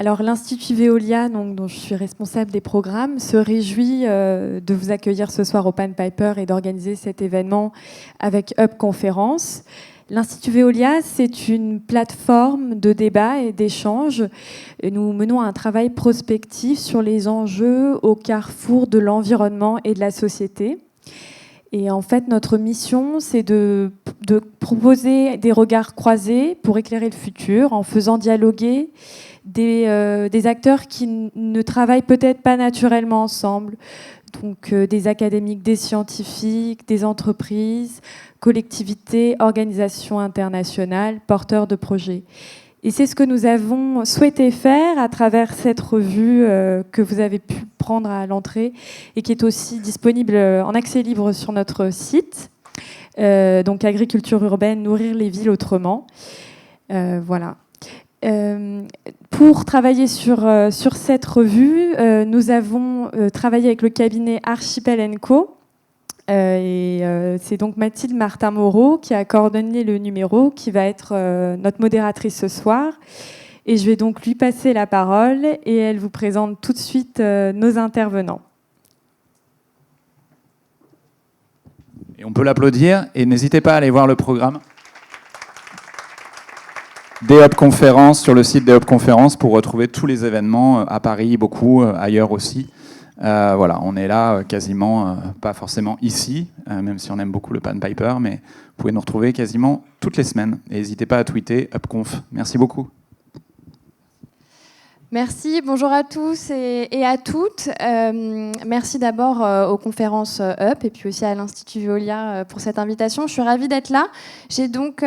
Alors l'Institut Veolia, donc, dont je suis responsable des programmes, se réjouit de vous accueillir ce soir au Pan Piper et d'organiser cet événement avec Hub Conférence. L'Institut Veolia, c'est une plateforme de débat et d'échange. Nous menons un travail prospectif sur les enjeux au carrefour de l'environnement et de la société. Et en fait, notre mission, c'est de proposer des regards croisés pour éclairer le futur en faisant dialoguer des acteurs qui ne travaillent peut-être pas naturellement ensemble. Donc des académiques, des scientifiques, des entreprises, collectivités, organisations internationales, porteurs de projets. Et c'est ce que nous avons souhaité faire à travers cette revue que vous avez pu prendre à l'entrée et qui est aussi disponible en accès libre sur notre site. Donc Agriculture urbaine, nourrir les villes autrement. Voilà. Pour travailler sur cette revue, nous avons travaillé avec le cabinet Archipel & Co. C'est donc Mathilde Martin-Moreau qui a coordonné le numéro, qui va être notre modératrice ce soir. Et je vais donc lui passer la parole et elle vous présente tout de suite nos intervenants. Et on peut l'applaudir et n'hésitez pas à aller voir le programme des Hub Conférences sur le site des Hub Conférences pour retrouver tous les événements à Paris, beaucoup ailleurs aussi. Voilà, on est là quasiment, pas forcément ici, même si on aime beaucoup le Pan Piper, mais vous pouvez nous retrouver quasiment toutes les semaines. Et n'hésitez pas à tweeter HubConf. Merci beaucoup. Merci, bonjour à tous et à toutes. Merci d'abord aux conférences Up et puis aussi à l'Institut Veolia pour cette invitation. Je suis ravie d'être là. J'ai donc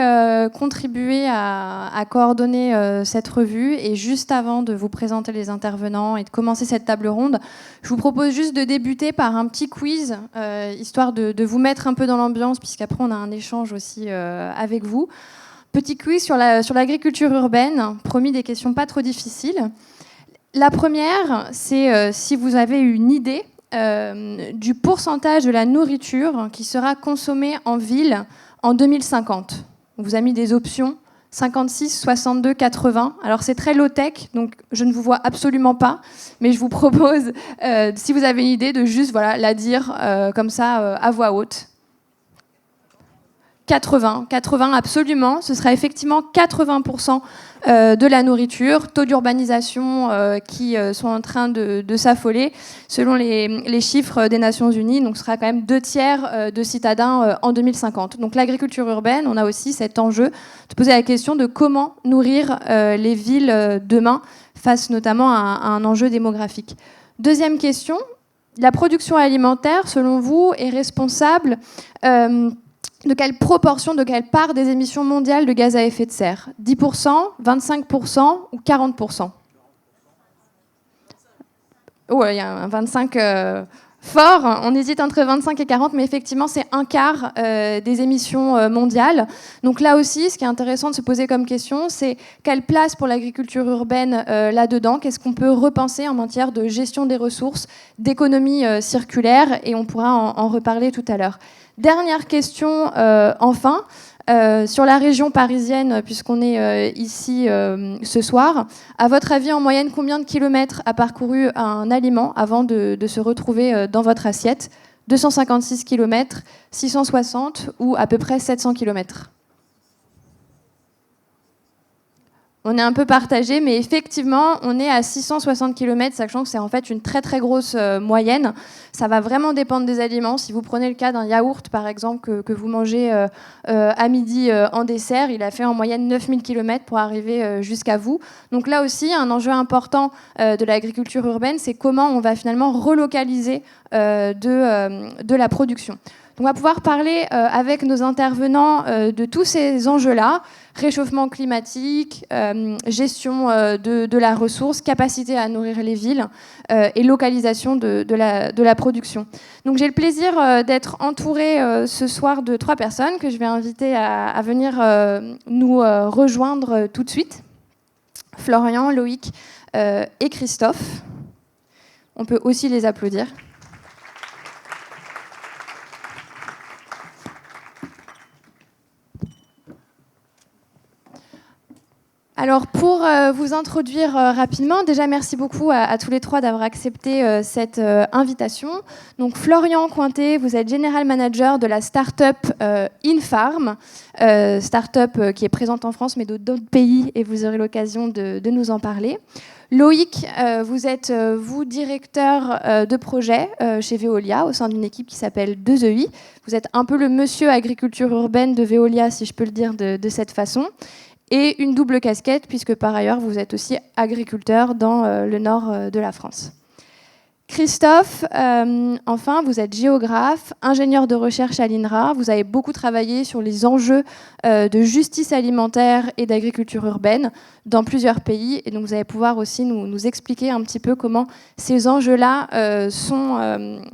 contribué à coordonner cette revue et juste avant de vous présenter les intervenants et de commencer cette table ronde, je vous propose juste de débuter par un petit quiz, histoire de vous mettre un peu dans l'ambiance puisqu'après on a un échange aussi avec vous. Petit quiz sur l'agriculture urbaine, promis des questions pas trop difficiles. La première, c'est si vous avez une idée du pourcentage de la nourriture qui sera consommée en ville en 2050. On vous a mis des options 56, 62, 80. Alors c'est très low-tech, donc je ne vous vois absolument pas, mais je vous propose, si vous avez une idée, de juste la dire comme ça à voix haute. 80 absolument, ce sera effectivement 80% de la nourriture, taux d'urbanisation qui sont en train de s'affoler selon les chiffres des Nations Unies, donc ce sera quand même 2/3 de citadins en 2050. Donc l'agriculture urbaine, on a aussi cet enjeu de poser la question de comment nourrir les villes demain face notamment à un enjeu démographique. Deuxième question, la production alimentaire, selon vous, est responsable de quelle proportion, de quelle part des émissions mondiales de gaz à effet de serre ? 10%, 25% ou 40%? Oh, il y a un 25 fort. On hésite entre 25 et 40, mais effectivement, c'est un quart des émissions mondiales. Donc là aussi, ce qui est intéressant de se poser comme question, c'est quelle place pour l'agriculture urbaine là-dedans ? Qu'est-ce qu'on peut repenser en matière de gestion des ressources, d'économie circulaire ? Et on pourra en reparler tout à l'heure. Dernière question, enfin, sur la région parisienne, puisqu'on est ici ce soir. À votre avis, en moyenne, combien de kilomètres a parcouru un aliment avant de se retrouver dans votre assiette ? 256 kilomètres, 660 ou à peu près 700 kilomètres ? On est un peu partagé, mais effectivement, on est à 660 km, sachant que c'est en fait une très très grosse moyenne. Ça va vraiment dépendre des aliments. Si vous prenez le cas d'un yaourt, par exemple, que vous mangez à midi en dessert, il a fait en moyenne 9000 km pour arriver jusqu'à vous. Donc là aussi, un enjeu important de l'agriculture urbaine, c'est comment on va finalement relocaliser de la production. On va pouvoir parler avec nos intervenants de tous ces enjeux-là, réchauffement climatique, gestion de la ressource, capacité à nourrir les villes et localisation de la production. Donc j'ai le plaisir d'être entourée ce soir de 3 personnes que je vais inviter à venir nous rejoindre tout de suite. Florian, Loïc et Christophe. On peut aussi les applaudir. Alors pour vous introduire rapidement, déjà merci beaucoup à tous les trois d'avoir accepté cette invitation. Donc Florian Cointet, vous êtes General Manager de la start-up Infarm, start-up qui est présente en France mais d'autres pays et vous aurez l'occasion de nous en parler. Loïc, vous êtes vous directeur de projet chez Veolia au sein d'une équipe qui s'appelle 2EI. Vous êtes un peu le monsieur agriculture urbaine de Veolia, si je peux le dire de cette façon. Et une double casquette, puisque par ailleurs, vous êtes aussi agriculteur dans le nord de la France. Christophe, enfin, vous êtes géographe, ingénieur de recherche à l'INRA. Vous avez beaucoup travaillé sur les enjeux de justice alimentaire et d'agriculture urbaine dans plusieurs pays. Et donc, vous allez pouvoir aussi nous expliquer un petit peu comment ces enjeux-là sont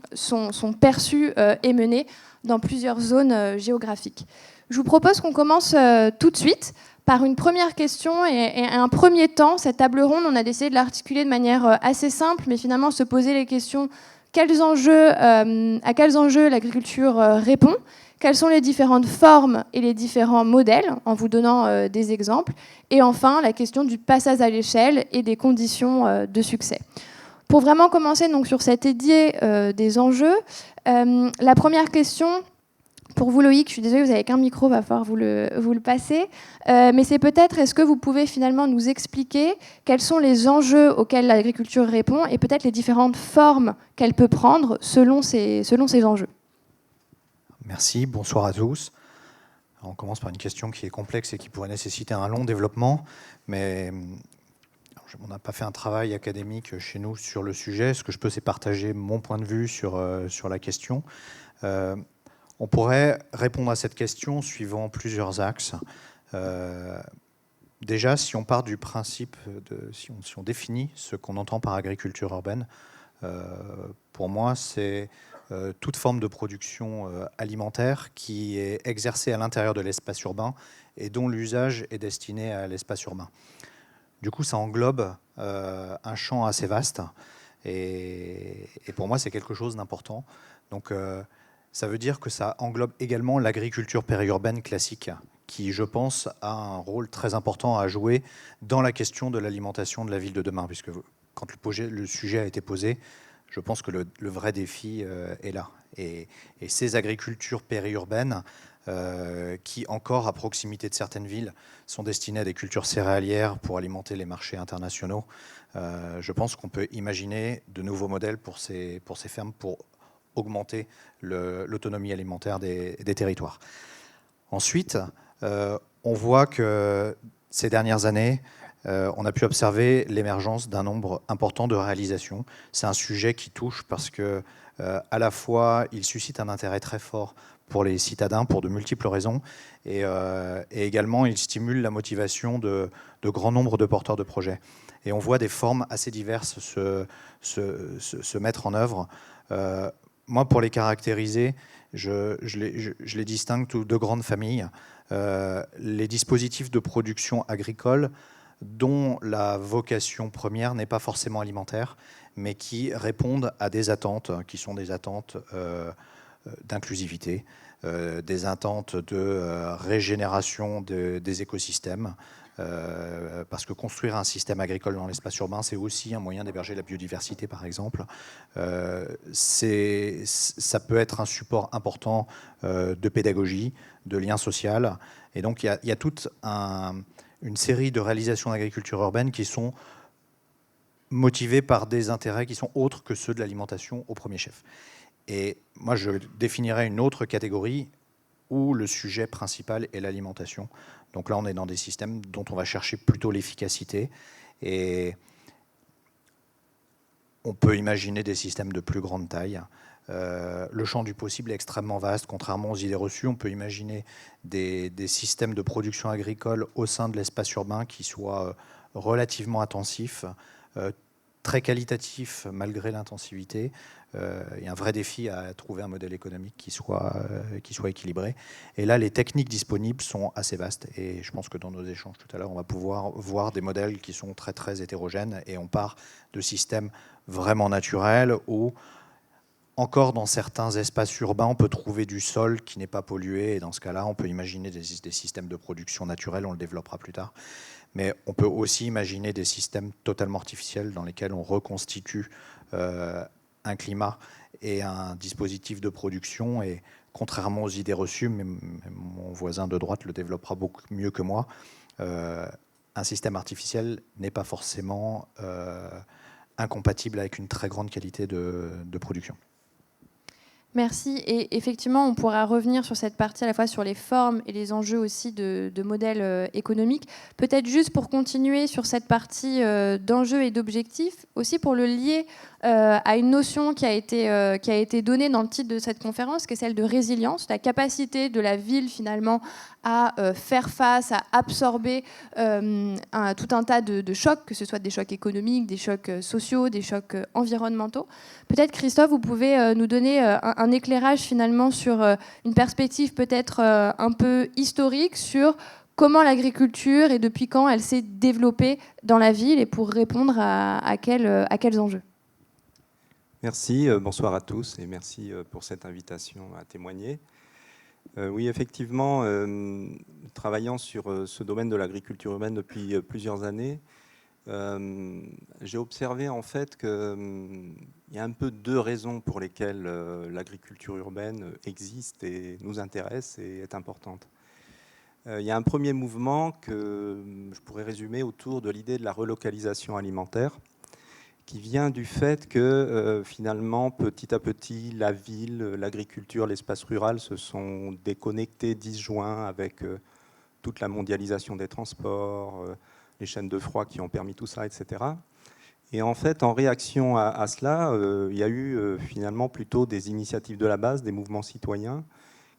perçus et menés dans plusieurs zones géographiques. Je vous propose qu'on commence tout de suite par une première question et un premier temps. Cette table ronde, on a essayé de l'articuler de manière assez simple, mais finalement se poser les questions à quels enjeux l'agriculture répond, quelles sont les différentes formes et les différents modèles, en vous donnant des exemples, et enfin la question du passage à l'échelle et des conditions de succès. Pour vraiment commencer donc, sur cet édier des enjeux, la première question... Pour vous, Loïc, je suis désolée, vous n'avez qu'un micro, va falloir vous le passer. Mais c'est peut-être, est-ce que vous pouvez finalement nous expliquer quels sont les enjeux auxquels l'agriculture répond et peut-être les différentes formes qu'elle peut prendre selon ces enjeux? Merci, bonsoir à tous. Alors, on commence par une question qui est complexe et qui pourrait nécessiter un long développement, mais on n'a pas fait un travail académique chez nous sur le sujet. Ce que je peux, c'est partager mon point de vue sur la question. On pourrait répondre à cette question suivant plusieurs axes. Déjà, si on part du principe, si on définit ce qu'on entend par agriculture urbaine, pour moi, c'est toute forme de production alimentaire qui est exercée à l'intérieur de l'espace urbain et dont l'usage est destiné à l'espace urbain. Du coup, ça englobe un champ assez vaste et pour moi, c'est quelque chose d'important. Donc, ça veut dire que ça englobe également l'agriculture périurbaine classique, qui, je pense, a un rôle très important à jouer dans la question de l'alimentation de la ville de demain, puisque quand le sujet a été posé, je pense que le vrai défi est là. Et ces agricultures périurbaines, qui encore à proximité de certaines villes sont destinées à des cultures céréalières pour alimenter les marchés internationaux, je pense qu'on peut imaginer de nouveaux modèles pour ces fermes, pour augmenter l'autonomie alimentaire des territoires. Ensuite, on voit que ces dernières années, on a pu observer l'émergence d'un nombre important de réalisations. C'est un sujet qui touche parce que, à la fois, il suscite un intérêt très fort pour les citadins pour de multiples raisons, et également, il stimule la motivation de grand nombre de porteurs de projets. Et on voit des formes assez diverses se mettre en œuvre. Moi, pour les caractériser, je les distingue de deux grandes familles. Les dispositifs de production agricole dont la vocation première n'est pas forcément alimentaire, mais qui répondent à des attentes, qui sont des attentes d'inclusivité, des attentes de régénération des écosystèmes, parce que construire un système agricole dans l'espace urbain, c'est aussi un moyen d'héberger la biodiversité, par exemple. Ça peut être un support important de pédagogie, de lien social. Et donc, il y a toute une série de réalisations d'agriculture urbaine qui sont motivées par des intérêts qui sont autres que ceux de l'alimentation au premier chef. Et moi, je définirais une autre catégorie où le sujet principal est l'alimentation. Donc là, on est dans des systèmes dont on va chercher plutôt l'efficacité. Et on peut imaginer des systèmes de plus grande taille. Le champ du possible est extrêmement vaste. Contrairement aux idées reçues, on peut imaginer des systèmes de production agricole au sein de l'espace urbain qui soient relativement intensifs, très qualitatifs malgré l'intensivité. Il y a un vrai défi à trouver un modèle économique qui soit équilibré. Et là, les techniques disponibles sont assez vastes. Et je pense que dans nos échanges tout à l'heure, on va pouvoir voir des modèles qui sont très, très hétérogènes. Et on part de systèmes vraiment naturels où, encore dans certains espaces urbains, on peut trouver du sol qui n'est pas pollué. Et dans ce cas-là, on peut imaginer des systèmes de production naturelle. On le développera plus tard. Mais on peut aussi imaginer des systèmes totalement artificiels dans lesquels on reconstitue un climat et un dispositif de production. Et contrairement aux idées reçues, mais mon voisin de droite le développera beaucoup mieux que moi, un système artificiel n'est pas forcément incompatible avec une très grande qualité de production. Merci. Et effectivement, on pourra revenir sur cette partie à la fois sur les formes et les enjeux aussi de modèles économiques. Peut-être juste pour continuer sur cette partie d'enjeux et d'objectifs, aussi pour le lier à une notion qui a été donnée dans le titre de cette conférence, qui est celle de résilience, la capacité de la ville finalement à faire face, à absorber tout un tas de chocs, que ce soit des chocs économiques, des chocs sociaux, des chocs environnementaux. Peut-être, Christophe, vous pouvez nous donner un éclairage finalement sur une perspective peut-être un peu historique sur comment l'agriculture et depuis quand elle s'est développée dans la ville et pour répondre à quels enjeux. Merci, bonsoir à tous et merci pour cette invitation à témoigner. Oui, effectivement, travaillant sur ce domaine de l'agriculture urbaine depuis plusieurs années, j'ai observé en fait qu'il y a un peu deux raisons pour lesquelles l'agriculture urbaine existe et nous intéresse et est importante. Il y a un premier mouvement que je pourrais résumer autour de l'idée de la relocalisation alimentaire, qui vient du fait que finalement, petit à petit, la ville, l'agriculture, l'espace rural se sont déconnectés, disjoints avec toute la mondialisation des transports, les chaînes de froid qui ont permis tout ça, etc. Et en fait, en réaction à cela, il y a eu finalement plutôt des initiatives de la base, des mouvements citoyens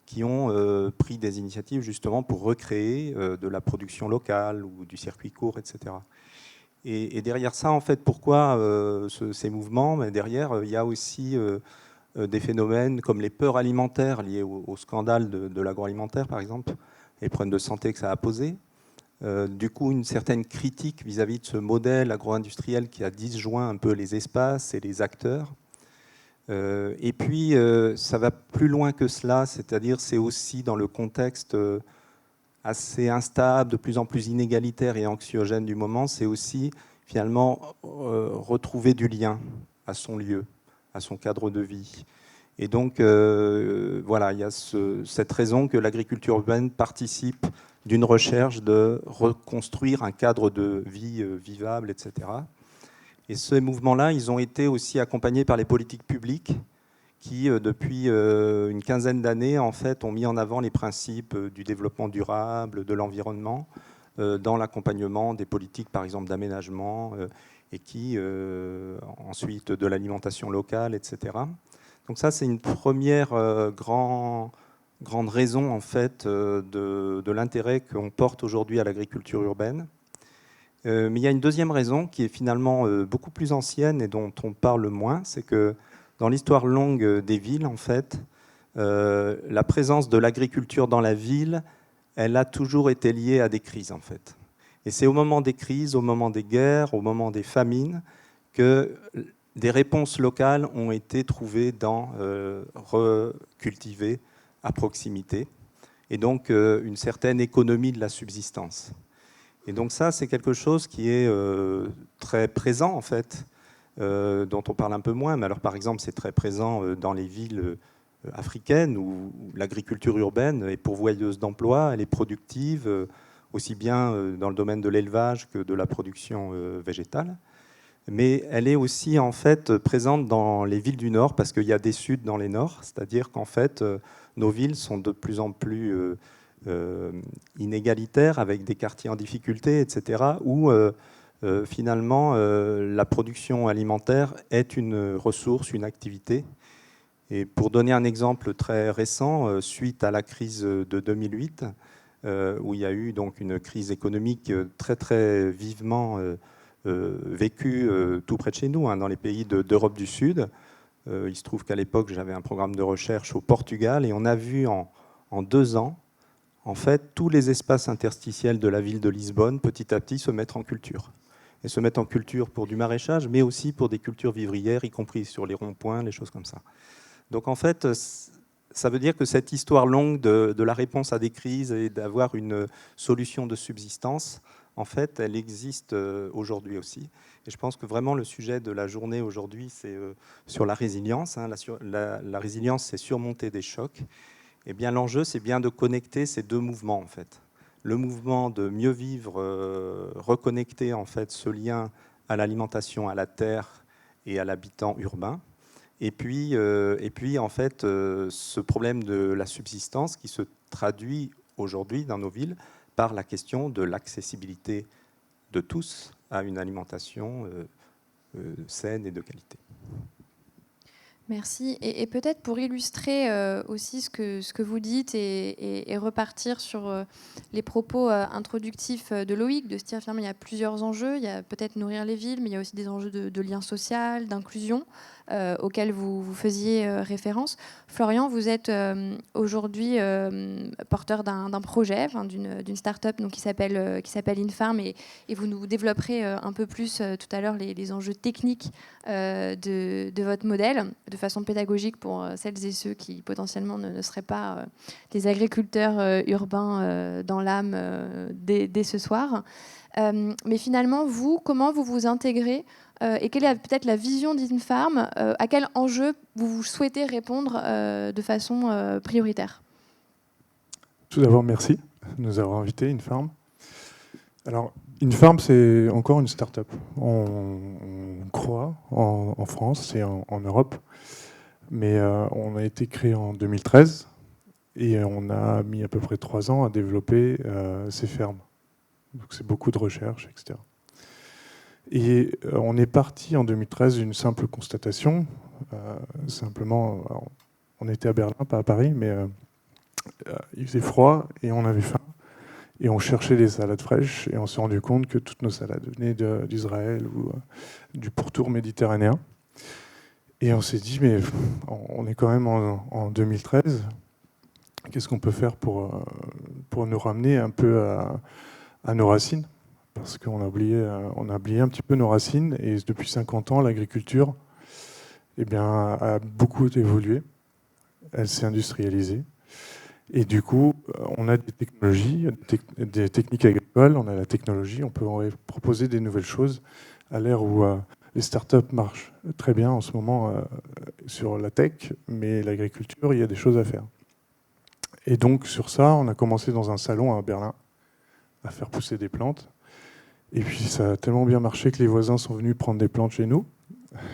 qui ont pris des initiatives justement pour recréer de la production locale ou du circuit court, etc. Et derrière ça, en fait, pourquoi ces mouvements? Mais derrière, il y a aussi des phénomènes comme les peurs alimentaires liées au scandale de l'agroalimentaire, par exemple, les problèmes de santé que ça a posé. Du coup, une certaine critique vis-à-vis de ce modèle agro-industriel qui a disjoint un peu les espaces et les acteurs. Et puis, ça va plus loin que cela, c'est-à-dire c'est aussi dans le contexte assez instable, de plus en plus inégalitaire et anxiogène du moment, c'est aussi finalement retrouver du lien à son lieu, à son cadre de vie. Et donc, voilà, il y a cette raison que l'agriculture urbaine participe d'une recherche de reconstruire un cadre de vie vivable, etc. Et ces mouvements-là, ils ont été aussi accompagnés par les politiques publiques qui, depuis une quinzaine d'années, en fait, ont mis en avant les principes du développement durable, de l'environnement, dans l'accompagnement des politiques, par exemple, d'aménagement, et qui, ensuite, de l'alimentation locale, etc. Donc ça, c'est une première grande raison, en fait, de l'intérêt qu'on porte aujourd'hui à l'agriculture urbaine. Mais il y a une deuxième raison qui est finalement beaucoup plus ancienne et dont on parle moins, c'est que dans l'histoire longue des villes, en fait, la présence de l'agriculture dans la ville, elle a toujours été liée à des crises, en fait. Et c'est au moment des crises, au moment des guerres, au moment des famines, que des réponses locales ont été trouvées recultivées à proximité, et donc une certaine économie de la subsistance. Et donc ça, c'est quelque chose qui est très présent, en fait, dont on parle un peu moins. Mais alors, par exemple, c'est très présent dans les villes africaines où l'agriculture urbaine est pourvoyeuse d'emplois, elle est productive, aussi bien dans le domaine de l'élevage que de la production végétale. Mais elle est aussi, en fait, présente dans les villes du Nord, parce qu'il y a des Suds dans les Nords, c'est-à-dire qu'en fait, nos villes sont de plus en plus inégalitaires, avec des quartiers en difficulté, etc., où finalement, la production alimentaire est une ressource, une activité. Et pour donner un exemple très récent, suite à la crise de 2008, où il y a eu donc une crise économique très très vivement vécue tout près de chez nous, dans les pays d'Europe du Sud. Il se trouve qu'à l'époque, j'avais un programme de recherche au Portugal et on a vu en 2 ans, en fait, tous les espaces interstitiels de la ville de Lisbonne, petit à petit, se mettre en culture. Et se mettre en culture pour du maraîchage, mais aussi pour des cultures vivrières, y compris sur les ronds-points, les choses comme ça. Donc en fait, ça veut dire que cette histoire longue de la réponse à des crises et d'avoir une solution de subsistance, en fait, elle existe aujourd'hui aussi. Et je pense que vraiment le sujet de la journée aujourd'hui, c'est sur la résilience. Hein. La résilience, c'est surmonter des chocs. Et bien l'enjeu, c'est bien de connecter ces deux mouvements, en fait. Le mouvement de mieux vivre, reconnecter en fait ce lien à l'alimentation, à la terre et à l'habitant urbain. Et puis en fait, ce problème de la subsistance qui se traduit aujourd'hui dans nos villes par la question de l'accessibilité de tous à une alimentation saine et de qualité. Merci. Et peut-être pour illustrer aussi ce que vous dites et repartir sur les propos introductifs de Loïc, de se dire finalement il y a plusieurs enjeux. Il y a peut-être nourrir les villes, mais il y a aussi des enjeux de lien social, d'inclusion auxquels vous faisiez référence. Florian, vous êtes aujourd'hui porteur d'un projet, d'une start-up donc, qui s'appelle Infarm et vous nous développerez un peu plus tout à l'heure les enjeux techniques de votre modèle, de façon pédagogique pour celles et ceux qui potentiellement ne seraient pas des agriculteurs urbains dans l'âme dès ce soir. Mais finalement, vous, comment vous vous intégrez et quelle est peut-être la vision d'Infarm, à quel enjeu vous souhaitez répondre de façon prioritaire? Tout d'abord, merci de nous avoir invités, Infarm. Alors, Infarm, c'est encore une start-up. On croit en France et en Europe, mais on a été créé en 2013 et on a mis à peu près 3 ans à développer ces fermes. Donc c'est beaucoup de recherche, etc. Et on est parti en 2013 d'une simple constatation. Simplement, alors, on était à Berlin, pas à Paris, mais il faisait froid et on avait faim. Et on cherchait des salades fraîches et on s'est rendu compte que toutes nos salades venaient d'Israël ou du pourtour méditerranéen. Et on s'est dit, mais on est quand même en 2013. Qu'est-ce qu'on peut faire pour nous ramener un peu à nos racines? Parce qu'on a oublié un petit peu nos racines. Et depuis 50 ans, l'agriculture a beaucoup évolué. Elle s'est industrialisée. Et du coup, on a des technologies, des techniques agricoles, on a la technologie, on peut proposer des nouvelles choses à l'ère où les startups marchent très bien en ce moment sur la tech, mais l'agriculture, il y a des choses à faire. Et donc sur ça, on a commencé dans un salon à Berlin à faire pousser des plantes. Et puis ça a tellement bien marché que les voisins sont venus prendre des plantes chez nous,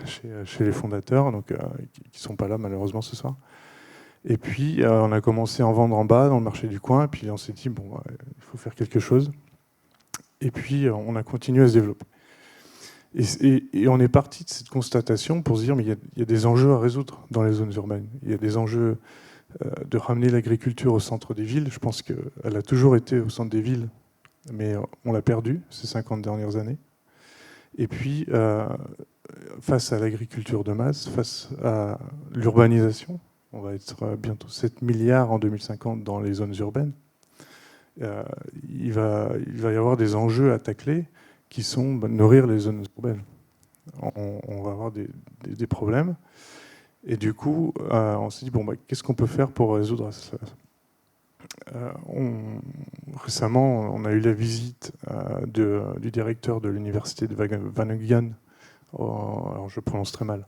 chez les fondateurs, donc, qui ne sont pas là malheureusement ce soir. Et puis, on a commencé à en vendre en bas, dans le marché du coin. Et puis, on s'est dit, bon, il faut faire quelque chose. Et puis, on a continué à se développer. Et on est parti de cette constatation pour se dire, mais il y a des enjeux à résoudre dans les zones urbaines. Il y a des enjeux de ramener l'agriculture au centre des villes. Je pense qu'elle a toujours été au centre des villes, mais on l'a perdue ces 50 dernières années. Et puis, face à l'agriculture de masse, face à l'urbanisation, on va être bientôt 7 milliards en 2050 dans les zones urbaines. Il va y avoir des enjeux à tacler qui sont nourrir les zones urbaines. On va avoir des problèmes. Et du coup, on s'est dit, bon, qu'est-ce qu'on peut faire pour résoudre ça? Récemment, on a eu la visite du directeur de l'université de Wageningen, alors je prononce très mal,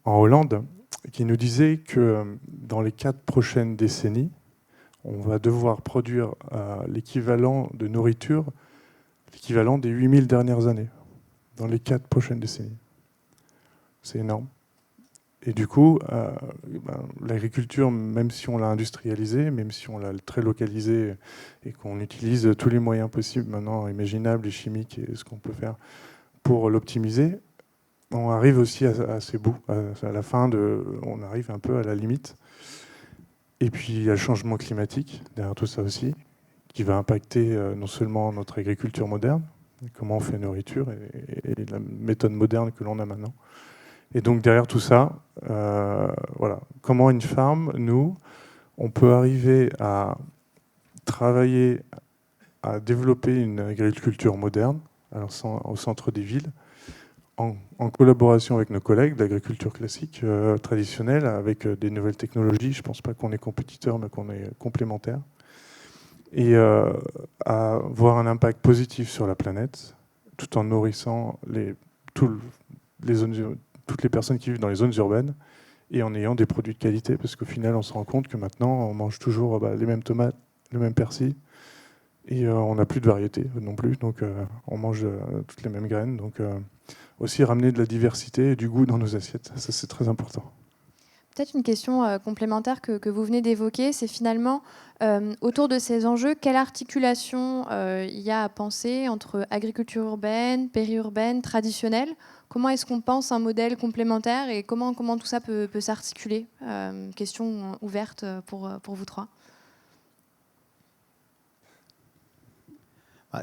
en Hollande, qui nous disait que dans les 4 prochaines décennies, on va devoir produire l'équivalent de nourriture, l'équivalent des 8000 dernières années, dans les 4 prochaines décennies. C'est énorme. Et du coup, l'agriculture, même si on l'a industrialisée, même si on l'a très localisée et qu'on utilise tous les moyens possibles maintenant, imaginables et chimiques, et ce qu'on peut faire pour l'optimiser, on arrive aussi à ses bouts, à la fin, on arrive un peu à la limite. Et puis il y a le changement climatique derrière tout ça aussi, qui va impacter non seulement notre agriculture moderne, comment on fait nourriture et la méthode moderne que l'on a maintenant. Et donc derrière tout ça, voilà, comment Infarm, nous, on peut arriver à travailler, à développer une agriculture moderne, alors au centre des villes, en collaboration avec nos collègues d'agriculture classique, traditionnelle, avec des nouvelles technologies. Je ne pense pas qu'on est compétiteurs, mais qu'on est complémentaires. et à avoir un impact positif sur la planète, tout en nourrissant toutes les personnes qui vivent dans les zones urbaines, et en ayant des produits de qualité, parce qu'au final, on se rend compte que maintenant, on mange toujours les mêmes tomates, le même persil, et on n'a plus de variété non plus, donc on mange toutes les mêmes graines. Donc aussi ramener de la diversité et du goût dans nos assiettes, ça c'est très important. Peut-être une question complémentaire que vous venez d'évoquer, c'est finalement, autour de ces enjeux, quelle articulation il y a à penser entre agriculture urbaine, périurbaine, traditionnelle? Comment est-ce qu'on pense un modèle complémentaire et comment tout ça peut s'articuler? Question ouverte pour vous trois.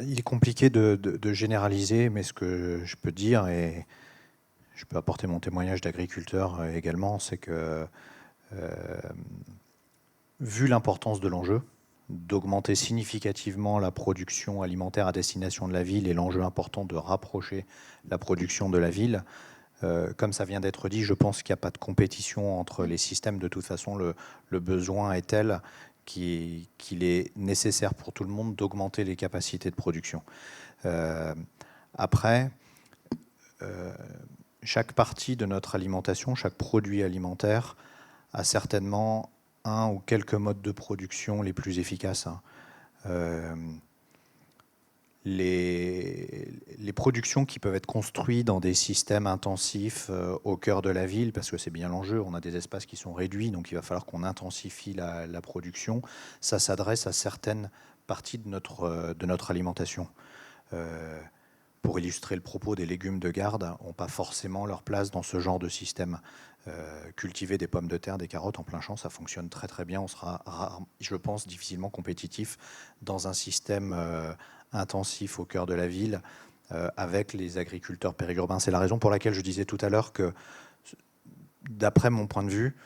Il est compliqué de généraliser, mais ce que je peux dire, et je peux apporter mon témoignage d'agriculteur également, c'est que vu l'importance de l'enjeu, d'augmenter significativement la production alimentaire à destination de la ville et l'enjeu important de rapprocher la production de la ville, comme ça vient d'être dit, je pense qu'il n'y a pas de compétition entre les systèmes. De toute façon, le besoin est tel qu'il est nécessaire pour tout le monde d'augmenter les capacités de production. Après, chaque partie de notre alimentation, chaque produit alimentaire a certainement un ou quelques modes de production les plus efficaces. Les productions qui peuvent être construites dans des systèmes intensifs au cœur de la ville, parce que c'est bien l'enjeu, on a des espaces qui sont réduits, donc il va falloir qu'on intensifie la production. Ça s'adresse à certaines parties de notre alimentation. Pour illustrer le propos, des légumes de garde n'ont pas forcément leur place dans ce genre de système. Cultiver des pommes de terre, des carottes en plein champ, ça fonctionne très très bien. On sera, je pense, difficilement compétitif dans un système intensif au cœur de la ville avec les agriculteurs périurbains. C'est la raison pour laquelle je disais tout à l'heure que, d'après mon point de vue,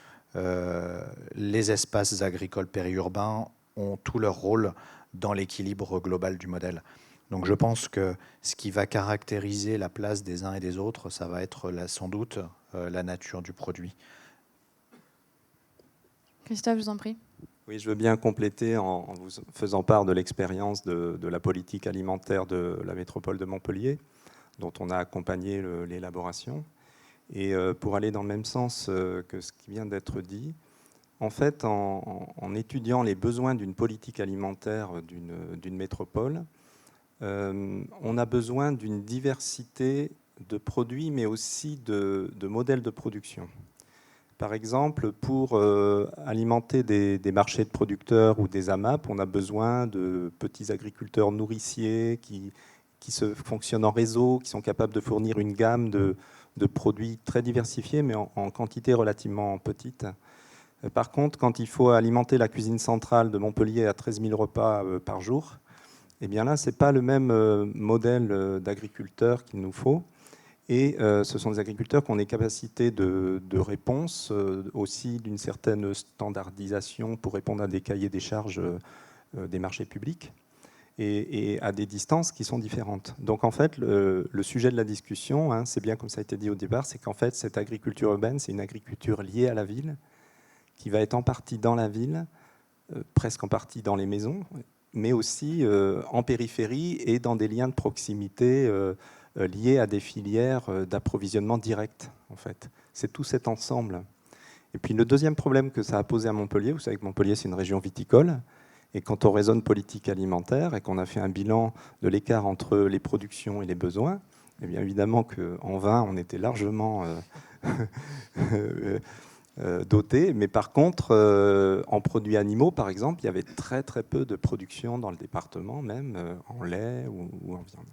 les espaces agricoles périurbains ont tout leur rôle dans l'équilibre global du modèle. Donc je pense que ce qui va caractériser la place des uns et des autres, ça va être sans doute la nature du produit. Christophe, je vous en prie. Oui, je veux bien compléter en vous faisant part de l'expérience de la politique alimentaire de la métropole de Montpellier, dont on a accompagné l'élaboration. Et pour aller dans le même sens que ce qui vient d'être dit, en fait, en étudiant les besoins d'une politique alimentaire d'une métropole, on a besoin d'une diversité de produits, mais aussi de modèles de production. Par exemple, pour alimenter des marchés de producteurs ou des AMAP, on a besoin de petits agriculteurs nourriciers qui fonctionnent en réseau, qui sont capables de fournir une gamme de produits très diversifiés, mais en quantité relativement petite. Par contre, quand il faut alimenter la cuisine centrale de Montpellier à 13 000 repas par jour, eh bien là, ce n'est pas le même modèle d'agriculteur qu'il nous faut. Et ce sont des agriculteurs qui ont des capacités de réponse, aussi d'une certaine standardisation pour répondre à des cahiers des charges des marchés publics, et à des distances qui sont différentes. Donc en fait, le sujet de la discussion, hein, c'est bien comme ça a été dit au départ, c'est qu'en fait, cette agriculture urbaine, c'est une agriculture liée à la ville, qui va être en partie dans la ville, presque en partie dans les maisons, mais aussi en périphérie et dans des liens de proximité liés à des filières d'approvisionnement direct, en fait. C'est tout cet ensemble. Et puis le deuxième problème que ça a posé à Montpellier, vous savez que Montpellier, c'est une région viticole, et quand on raisonne politique alimentaire et qu'on a fait un bilan de l'écart entre les productions et les besoins, eh bien évidemment qu'en vin, on était largement doté, mais par contre, en produits animaux, par exemple, il y avait très très peu de production dans le département, même en lait ou en viande.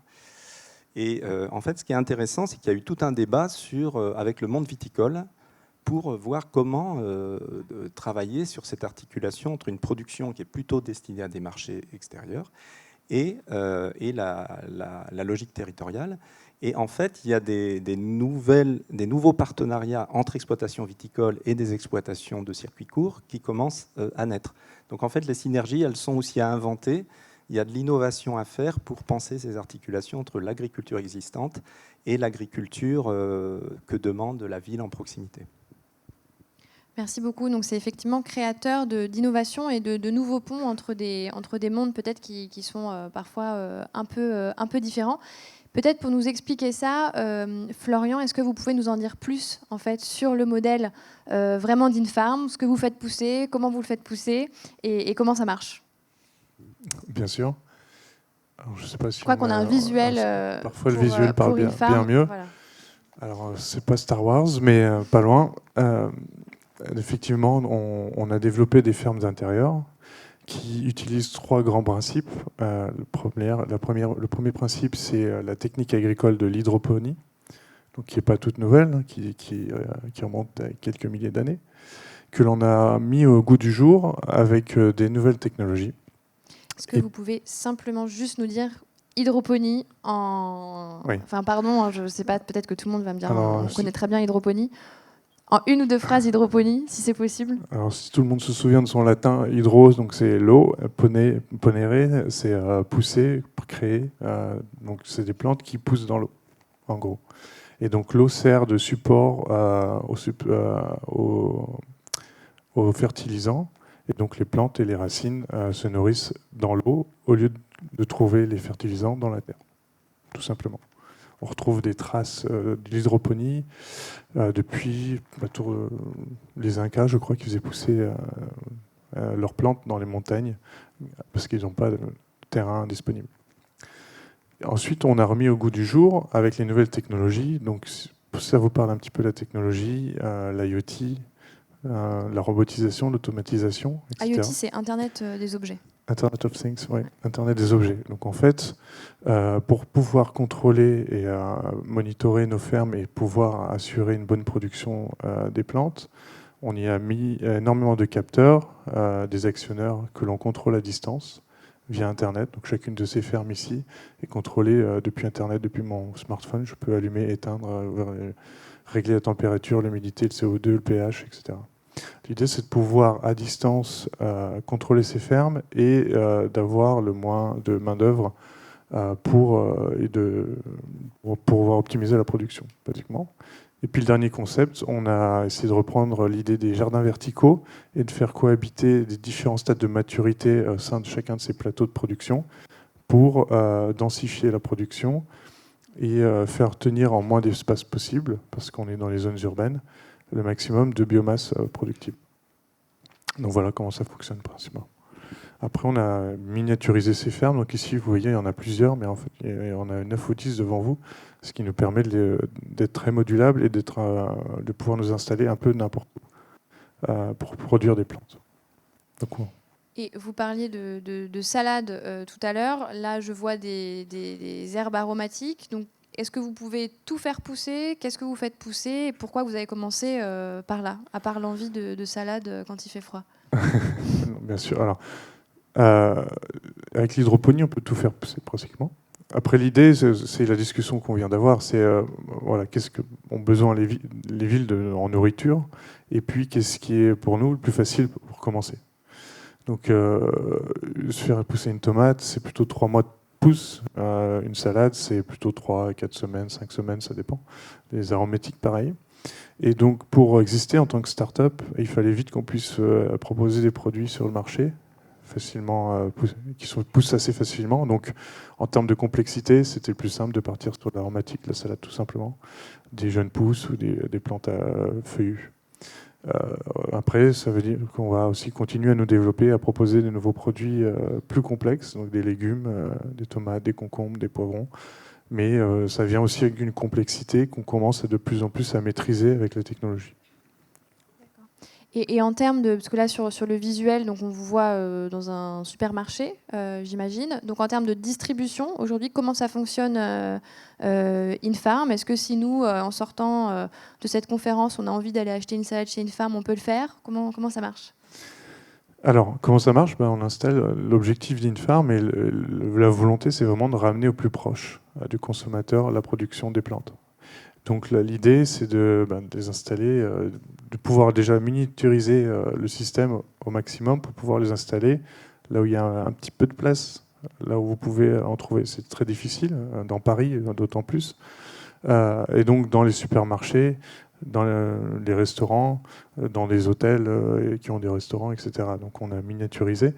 Et en fait, ce qui est intéressant, c'est qu'il y a eu tout un débat avec le monde viticole pour voir comment travailler sur cette articulation entre une production qui est plutôt destinée à des marchés extérieurs et la logique territoriale. Et en fait, il y a des nouveaux partenariats entre exploitations viticoles et des exploitations de circuits courts qui commencent à naître. Donc en fait, les synergies, elles sont aussi à inventer. Il y a de l'innovation à faire pour penser ces articulations entre l'agriculture existante et l'agriculture que demande la ville en proximité. Merci beaucoup. Donc c'est effectivement créateur d'innovation et de nouveaux ponts entre des mondes peut-être qui sont parfois un peu différents. Peut-être pour nous expliquer ça, Florian, est-ce que vous pouvez nous en dire plus en fait sur le modèle vraiment d'Infarm, ce que vous faites pousser, comment vous le faites pousser et comment ça marche? Bien sûr. Alors, je sais pas si je crois qu'on a un visuel. Parfois le visuel parle bien mieux. Voilà. Alors c'est pas Star Wars, mais pas loin. Effectivement, on a développé des fermes d'intérieur qui utilisent 3 grands principes. Le premier principe, c'est la technique agricole de l'hydroponie, donc qui n'est pas toute nouvelle, qui remonte à quelques milliers d'années, que l'on a mis au goût du jour avec des nouvelles technologies. Est-ce que vous pouvez simplement juste nous dire hydroponie Oui. Enfin, pardon, je ne sais pas, peut-être que tout le monde va me dire, on connaît très bien hydroponie. En 1 ou 2 phrases, hydroponie, si c'est possible. Alors, si tout le monde se souvient de son latin, hydros, donc c'est l'eau, ponere, c'est pousser, créer. Donc, c'est des plantes qui poussent dans l'eau, en gros. Et donc, l'eau sert de support aux fertilisants. Et donc, les plantes et les racines se nourrissent dans l'eau au lieu de trouver les fertilisants dans la terre, tout simplement. On retrouve des traces de l'hydroponie depuis les Incas, je crois, qui faisaient pousser leurs plantes dans les montagnes parce qu'ils n'ont pas de terrain disponible. Ensuite, on a remis au goût du jour avec les nouvelles technologies. Donc, ça vous parle un petit peu de la technologie, l'IoT, la robotisation, l'automatisation, etc. IoT, c'est Internet des objets. Internet of Things, oui, Internet des objets. Donc en fait, pour pouvoir contrôler et monitorer nos fermes et pouvoir assurer une bonne production des plantes, on y a mis énormément de capteurs, des actionneurs que l'on contrôle à distance via Internet. Donc chacune de ces fermes ici est contrôlée depuis Internet, depuis mon smartphone. Je peux allumer, éteindre, régler la température, l'humidité, le CO2, le pH, etc. L'idée, c'est de pouvoir, à distance, contrôler ces fermes et d'avoir le moins de main-d'œuvre pour pouvoir optimiser la production, pratiquement. Et puis, le dernier concept, on a essayé de reprendre l'idée des jardins verticaux et de faire cohabiter des différents stades de maturité au sein de chacun de ces plateaux de production pour densifier la production et faire tenir en moins d'espace possible, parce qu'on est dans les zones urbaines, le maximum de biomasse productive. Donc voilà comment ça fonctionne principalement. Après, on a miniaturisé ces fermes. Donc ici, vous voyez, il y en a plusieurs, mais en fait, on a 9 ou 10 devant vous, ce qui nous permet d'être très modulable et de pouvoir nous installer un peu n'importe où pour produire des plantes. Donc, ouais. Et vous parliez de salade tout à l'heure. Là, je vois des herbes aromatiques. Donc, est-ce que vous pouvez tout faire pousser? Qu'est-ce que vous faites pousser? Et pourquoi vous avez commencé par là, à part l'envie de salade quand il fait froid? Bien sûr. Alors, avec l'hydroponie, on peut tout faire pousser pratiquement. Après, l'idée, c'est la discussion qu'on vient d'avoir. C'est voilà, qu'est-ce qu'ont besoin les villes en nourriture? Et puis, qu'est-ce qui est pour nous le plus facile pour commencer? Donc, se faire pousser une tomate, c'est plutôt 3 mois de pousse. Une salade, c'est plutôt 3, 4 semaines, 5 semaines, ça dépend. Les aromatiques, pareil. Et donc, pour exister en tant que start-up, il fallait vite qu'on puisse proposer des produits sur le marché, facilement, qui poussent assez facilement. Donc, en termes de complexité, c'était le plus simple de partir sur l'aromatique, la salade tout simplement, des jeunes pousses ou des plantes à feuillus. Après, ça veut dire qu'on va aussi continuer à nous développer, à proposer de nouveaux produits plus complexes, donc des légumes, des tomates, des concombres, des poivrons. Mais ça vient aussi avec une complexité qu'on commence de plus en plus à maîtriser avec la technologie. Et en termes de... Parce que là, sur le visuel, donc on vous voit dans un supermarché, j'imagine. Donc en termes de distribution, aujourd'hui, comment ça fonctionne Infarm? Est-ce que si nous, en sortant de cette conférence, on a envie d'aller acheter une salade chez Infarm, on peut le faire? Comment ça marche? Alors, comment ça marche? On installe l'objectif d'Infarm et la volonté, c'est vraiment de ramener au plus proche du consommateur la production des plantes. Donc l'idée, c'est de les installer, de pouvoir déjà miniaturiser le système au maximum pour pouvoir les installer là où il y a un petit peu de place, là où vous pouvez en trouver. C'est très difficile, dans Paris d'autant plus. Et donc dans les supermarchés, dans les restaurants, dans les hôtels qui ont des restaurants, etc. Donc on a miniaturisé.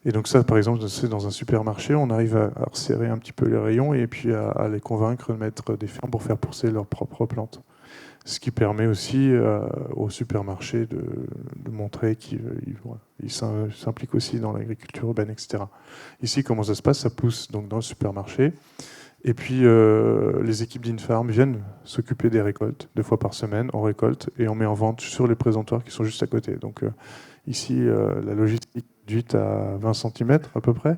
Et donc ça, par exemple, c'est dans un supermarché, on arrive à resserrer un petit peu les rayons et puis à les convaincre de mettre des fermes pour faire pousser leurs propres plantes. Ce qui permet aussi aux supermarchés de montrer qu'ils s'impliquent aussi dans l'agriculture urbaine, etc. Ici, comment ça se passe? Ça pousse donc dans le supermarché. Et puis, les équipes d'Infarm viennent s'occuper des récoltes. 2 fois par semaine, on récolte et on met en vente sur les présentoirs qui sont juste à côté. Donc ici, la logistique est réduite à 20 cm à peu près.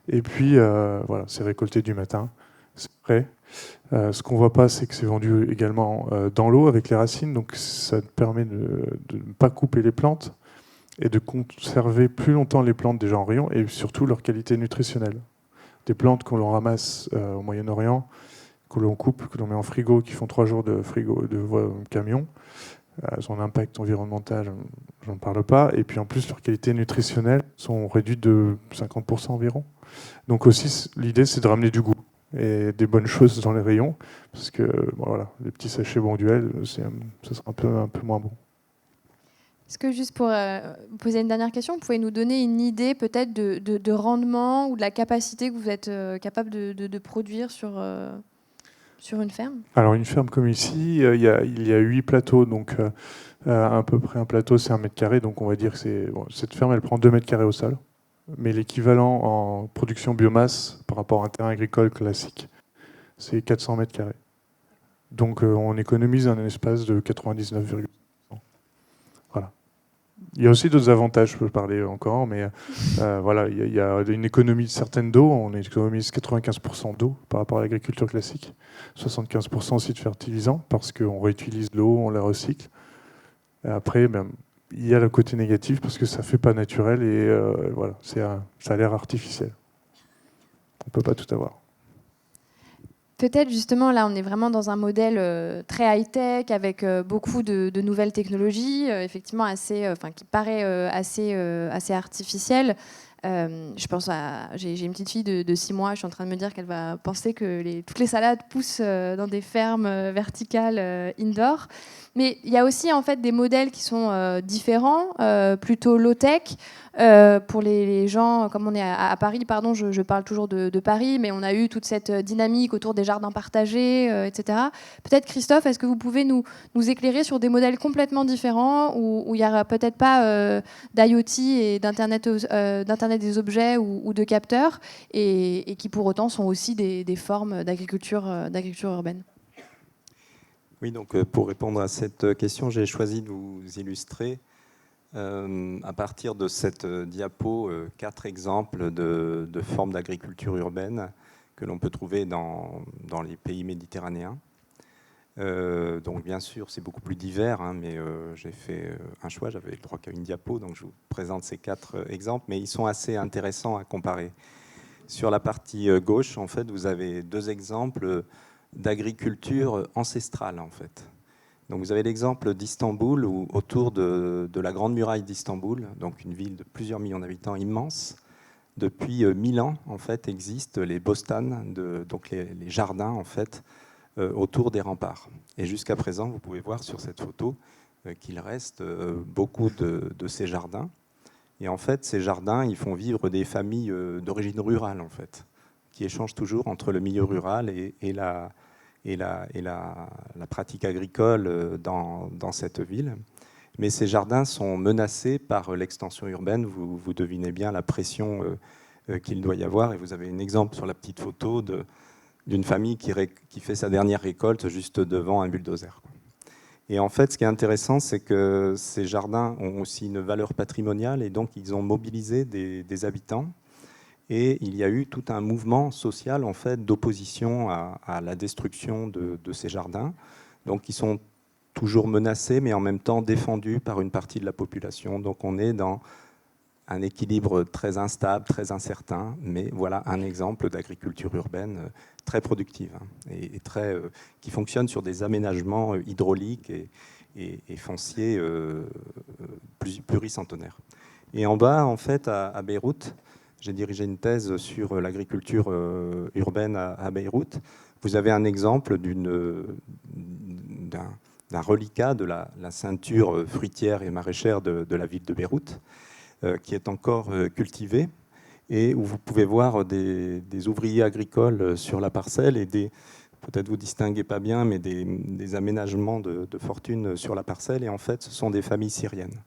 Et puis, voilà, c'est récolté du matin, c'est prêt. Ce qu'on ne voit pas, c'est que c'est vendu également dans l'eau avec les racines. Donc ça permet de ne pas couper les plantes et de conserver plus longtemps les plantes déjà en rayon et surtout leur qualité nutritionnelle. Des plantes qu'on ramasse au Moyen-Orient, que l'on coupe, que l'on met en frigo, qui font 3 jours de frigo de camion, son impact environnemental, j'en parle pas. Et puis en plus, leur qualité nutritionnelle sont réduites de 50% environ. Donc aussi, l'idée, c'est de ramener du goût et des bonnes choses dans les rayons, parce que bon, voilà, les petits sachets Bonduelle, ça sera un peu moins bon. Est-ce que juste pour vous poser une dernière question, vous pouvez nous donner une idée peut-être de rendement ou de la capacité que vous êtes capable de produire sur une ferme? Alors une ferme comme ici, il y a 8 plateaux, donc à peu près un plateau c'est 1 mètre carré, donc on va dire que cette ferme elle prend 2 mètres carrés au sol. Mais l'équivalent en production biomasse par rapport à un terrain agricole classique, c'est 400 mètres carrés. Donc on économise un espace de 99,5%. Voilà. Il y a aussi d'autres avantages, je peux parler encore, mais voilà, il y a une économie certaine d'eau, on économise 95% d'eau par rapport à l'agriculture classique, 75% aussi de fertilisants, parce qu'on réutilise l'eau, on la recycle. Et après, il y a le côté négatif parce que ça ne fait pas naturel et voilà, ça a l'air artificiel. On ne peut pas tout avoir. Peut-être justement, là, on est vraiment dans un modèle très high-tech avec beaucoup de nouvelles technologies, effectivement qui paraît assez artificiel. Je pense j'ai une petite fille de 6 mois, je suis en train de me dire qu'elle va penser que toutes les salades poussent dans des fermes verticales indoor. Mais il y a aussi en fait des modèles qui sont différents, plutôt low-tech. Pour les gens, comme on est à Paris, pardon, je parle toujours de Paris, mais on a eu toute cette dynamique autour des jardins partagés, etc. Peut-être Christophe, est-ce que vous pouvez nous éclairer sur des modèles complètement différents où il n'y aura peut-être pas d'IoT et d'Internet des objets ou de capteurs et qui pour autant sont aussi des formes d'agriculture urbaine? Oui, donc pour répondre à cette question, j'ai choisi de vous illustrer à partir de cette diapo 4 exemples de formes d'agriculture urbaine que l'on peut trouver dans les pays méditerranéens. Donc bien sûr, c'est beaucoup plus divers, hein, mais j'ai fait un choix, j'avais le droit qu'à une diapo, donc je vous présente ces 4 exemples, mais ils sont assez intéressants à comparer. Sur la partie gauche, en fait, vous avez 2 exemples d'agriculture ancestrale, en fait. Donc vous avez l'exemple d'Istanbul, où autour de la Grande Muraille d'Istanbul, donc une ville de plusieurs millions d'habitants immense, depuis 1000 ans, en fait, existent les bostan, donc les jardins, en fait, autour des remparts. Et jusqu'à présent, vous pouvez voir sur cette photo qu'il reste beaucoup de ces jardins. Et en fait, ces jardins, ils font vivre des familles d'origine rurale, en fait, qui échangent toujours entre le milieu rural et la pratique agricole dans cette ville. Mais ces jardins sont menacés par l'extension urbaine. Vous devinez bien la pression qu'il doit y avoir. Et vous avez un exemple sur la petite photo d'une famille qui fait sa dernière récolte juste devant un bulldozer. Et en fait, ce qui est intéressant, c'est que ces jardins ont aussi une valeur patrimoniale et donc ils ont mobilisé des habitants. Et il y a eu tout un mouvement social en fait, d'opposition à la destruction de ces jardins. Donc ils sont toujours menacés, mais en même temps défendus par une partie de la population. Donc on est dans un équilibre très instable, très incertain, mais voilà un exemple d'agriculture urbaine très productive et qui fonctionne sur des aménagements hydrauliques et fonciers pluricentenaires. Et en bas, en fait, à Beyrouth, j'ai dirigé une thèse sur l'agriculture urbaine à Beyrouth. Vous avez un exemple d'un reliquat de la ceinture fruitière et maraîchère de la ville de Beyrouth, qui est encore cultivée, et où vous pouvez voir des ouvriers agricoles sur la parcelle et peut-être vous distinguez pas bien, mais des aménagements de fortune sur la parcelle. Et en fait, ce sont des familles syriennes.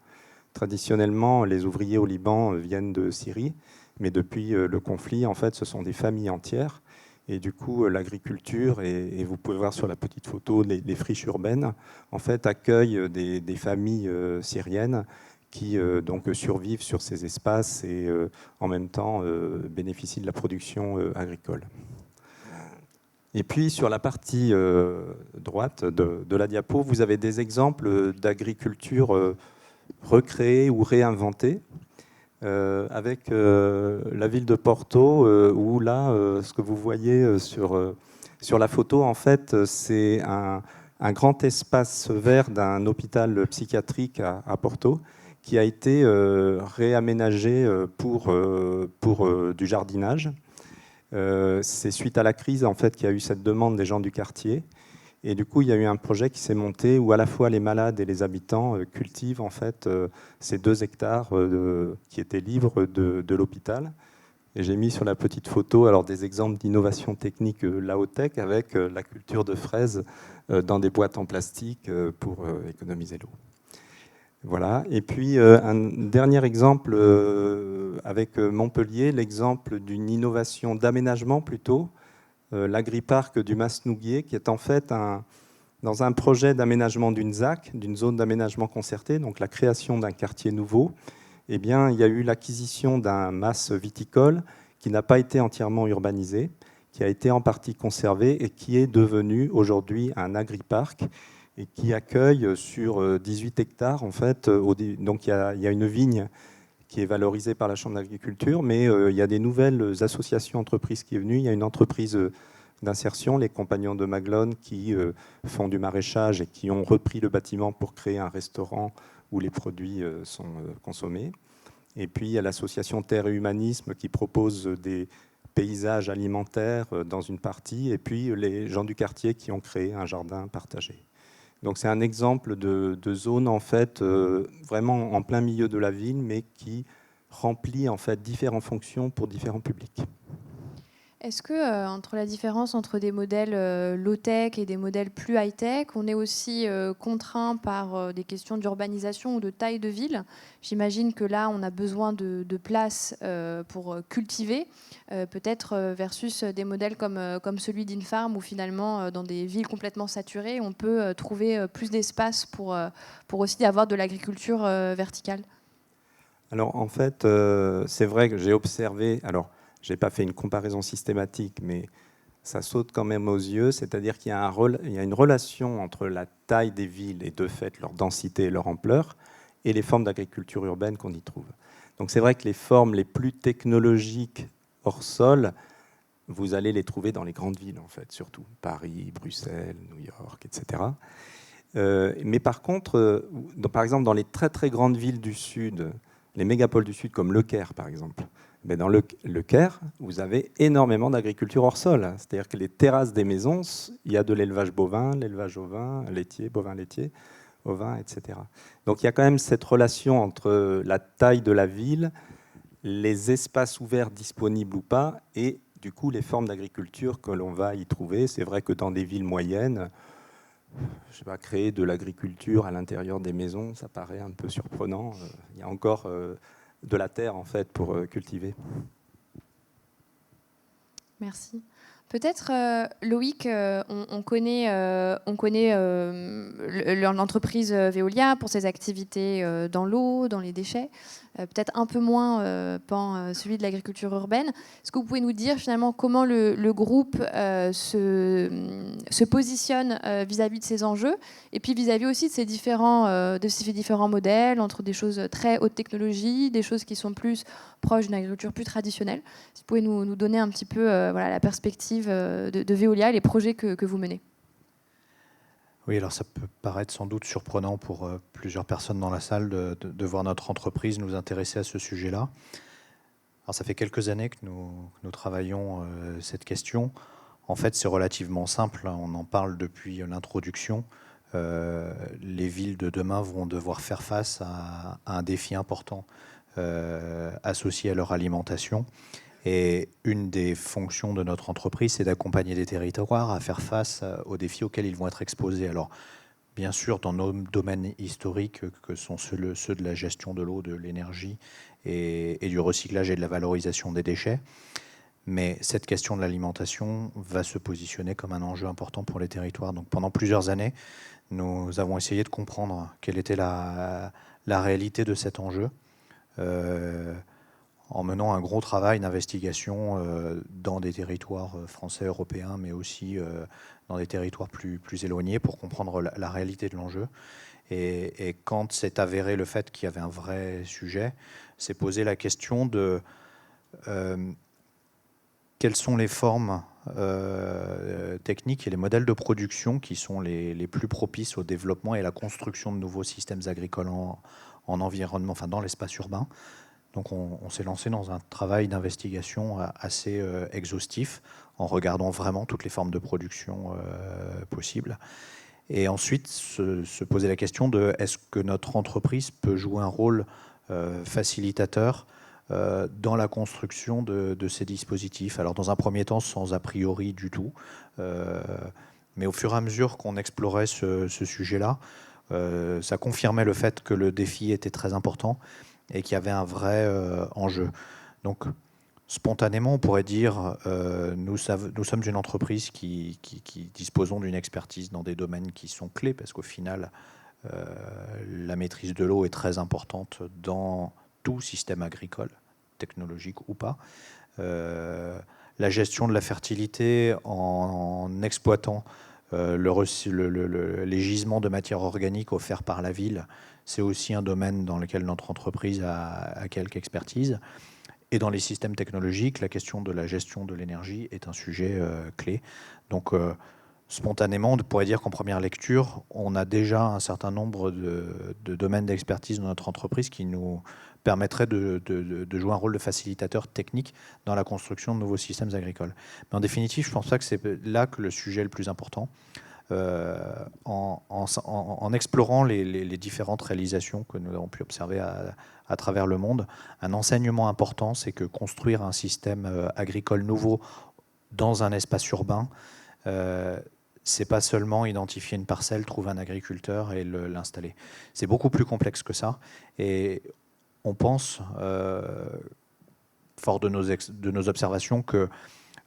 Traditionnellement, les ouvriers au Liban viennent de Syrie, mais depuis le conflit, en fait, ce sont des familles entières. Et du coup, l'agriculture, et vous pouvez voir sur la petite photo les friches urbaines, en fait, accueillent des familles syriennes qui donc survivent sur ces espaces et en même temps bénéficient de la production agricole. Et puis sur la partie droite de la diapo, vous avez des exemples d'agriculture recréée ou réinventée, avec la ville de Porto, où là, ce que vous voyez sur la photo, en fait, c'est un grand espace vert d'un hôpital psychiatrique à Porto, qui a été réaménagé pour du jardinage. C'est suite à la crise en fait, qu'il y a eu cette demande des gens du quartier. Et du coup, il y a eu un projet qui s'est monté où à la fois les malades et les habitants cultivent en fait, ces 2 hectares qui étaient libres de l'hôpital. Et j'ai mis sur la petite photo alors, des exemples d'innovation technique Laotech avec la culture de fraises dans des boîtes en plastique pour économiser l'eau. Voilà. Et puis un dernier exemple avec Montpellier, l'exemple d'une innovation d'aménagement plutôt, l'agriparc du Masnouguier, qui est en fait dans un projet d'aménagement d'une ZAC, d'une zone d'aménagement concerté, donc la création d'un quartier nouveau. Eh bien, il y a eu l'acquisition d'un mas viticole qui n'a pas été entièrement urbanisé, qui a été en partie conservé et qui est devenu aujourd'hui un agriparc, et qui accueille sur 18 hectares, en fait, donc il y a une vigne qui est valorisée par la Chambre d'agriculture, mais il y a des nouvelles associations entreprises qui est venue. Il y a une entreprise d'insertion, les Compagnons de Maglone, qui font du maraîchage et qui ont repris le bâtiment pour créer un restaurant où les produits sont consommés. Et puis il y a l'association Terre et Humanisme qui propose des paysages alimentaires dans une partie, et puis les gens du quartier qui ont créé un jardin partagé. Donc c'est un exemple de zone en fait vraiment en plein milieu de la ville, mais qui remplit en fait différentes fonctions pour différents publics. Est-ce que entre la différence entre des modèles low-tech et des modèles plus high-tech, on est aussi contraint par des questions d'urbanisation ou de taille de ville? J'imagine que là, on a besoin de place pour cultiver, peut-être versus des modèles comme celui d'Infarm, où finalement, dans des villes complètement saturées, on peut trouver plus d'espace pour aussi avoir de l'agriculture verticale. Alors en fait, c'est vrai que j'ai observé... Alors, je n'ai pas fait une comparaison systématique, mais ça saute quand même aux yeux, c'est-à-dire qu'il y a une relation entre la taille des villes et de fait leur densité et leur ampleur, et les formes d'agriculture urbaine qu'on y trouve. Donc c'est vrai que les formes les plus technologiques hors sol, vous allez les trouver dans les grandes villes, en fait, surtout Paris, Bruxelles, New York, etc. Mais par contre, par exemple, dans les très très grandes villes du Sud, les mégapoles du Sud, comme Le Caire, par exemple, mais dans le Caire, vous avez énormément d'agriculture hors sol. C'est-à-dire que les terrasses des maisons, il y a de l'élevage bovin, l'élevage ovin, laitier, bovin laitier, ovin, etc. Donc il y a quand même cette relation entre la taille de la ville, les espaces ouverts disponibles ou pas, et du coup les formes d'agriculture que l'on va y trouver. C'est vrai que dans des villes moyennes, je sais pas, créer de l'agriculture à l'intérieur des maisons, ça paraît un peu surprenant. Il y a encore... de la terre en fait pour cultiver. Merci. Peut-être Loïc, on connaît l'entreprise Veolia pour ses activités dans l'eau, dans les déchets. Peut-être un peu moins celui de l'agriculture urbaine. Est-ce que vous pouvez nous dire finalement comment le groupe se positionne vis-à-vis de ces enjeux et puis vis-à-vis aussi de ces différents modèles entre des choses très haute technologie, des choses qui sont plus proches d'une agriculture plus traditionnelle? Si vous pouvez nous donner un petit peu la perspective de Veolia et les projets que vous menez. Oui, alors ça peut paraître sans doute surprenant pour plusieurs personnes dans la salle de voir notre entreprise nous intéresser à ce sujet-là. Alors ça fait quelques années que nous travaillons cette question. En fait, c'est relativement simple. On en parle depuis l'introduction. les villes de demain vont devoir faire face à un défi important associé à leur alimentation. Et une des fonctions de notre entreprise, c'est d'accompagner les territoires à faire face aux défis auxquels ils vont être exposés. Alors, bien sûr, dans nos domaines historiques, que sont ceux de la gestion de l'eau, de l'énergie et du recyclage et de la valorisation des déchets. Mais cette question de l'alimentation va se positionner comme un enjeu important pour les territoires. Donc, pendant plusieurs années, nous avons essayé de comprendre quelle était la réalité de cet enjeu, en menant un gros travail d'investigation dans des territoires français, européens, mais aussi dans des territoires plus éloignés pour comprendre la réalité de l'enjeu. Et quand s'est avéré le fait qu'il y avait un vrai sujet, s'est posé la question de quelles sont les formes techniques et les modèles de production qui sont les plus propices au développement et à la construction de nouveaux systèmes agricoles en environnement, enfin dans l'espace urbain. Donc on s'est lancé dans un travail d'investigation assez exhaustif, en regardant vraiment toutes les formes de production possibles. Et ensuite, se poser la question de est-ce que notre entreprise peut jouer un rôle facilitateur dans la construction de ces dispositifs. Alors dans un premier temps, sans a priori du tout, mais au fur et à mesure qu'on explorait ce sujet-là, ça confirmait le fait que le défi était très important et qu'il y avait un vrai enjeu. Donc, spontanément, on pourrait dire nous sommes une entreprise qui disposons d'une expertise dans des domaines qui sont clés, parce qu'au final, la maîtrise de l'eau est très importante dans tout système agricole, technologique ou pas. La gestion de la fertilité en exploitant les gisements de matière organique offerts par la ville, c'est aussi un domaine dans lequel notre entreprise a quelque expertise. Et dans les systèmes technologiques, la question de la gestion de l'énergie est un sujet clé. Donc, spontanément, on pourrait dire qu'en première lecture, on a déjà un certain nombre de domaines d'expertise dans notre entreprise qui nous permettraient de jouer un rôle de facilitateur technique dans la construction de nouveaux systèmes agricoles. Mais en définitive, je pense pas que c'est là que le sujet est le plus important. En explorant les différentes réalisations que nous avons pu observer à travers le monde, un enseignement important, c'est que construire un système agricole nouveau dans un espace urbain, c'est pas seulement identifier une parcelle, trouver un agriculteur et l'installer. C'est beaucoup plus complexe que ça. Et on pense, fort de nos observations, que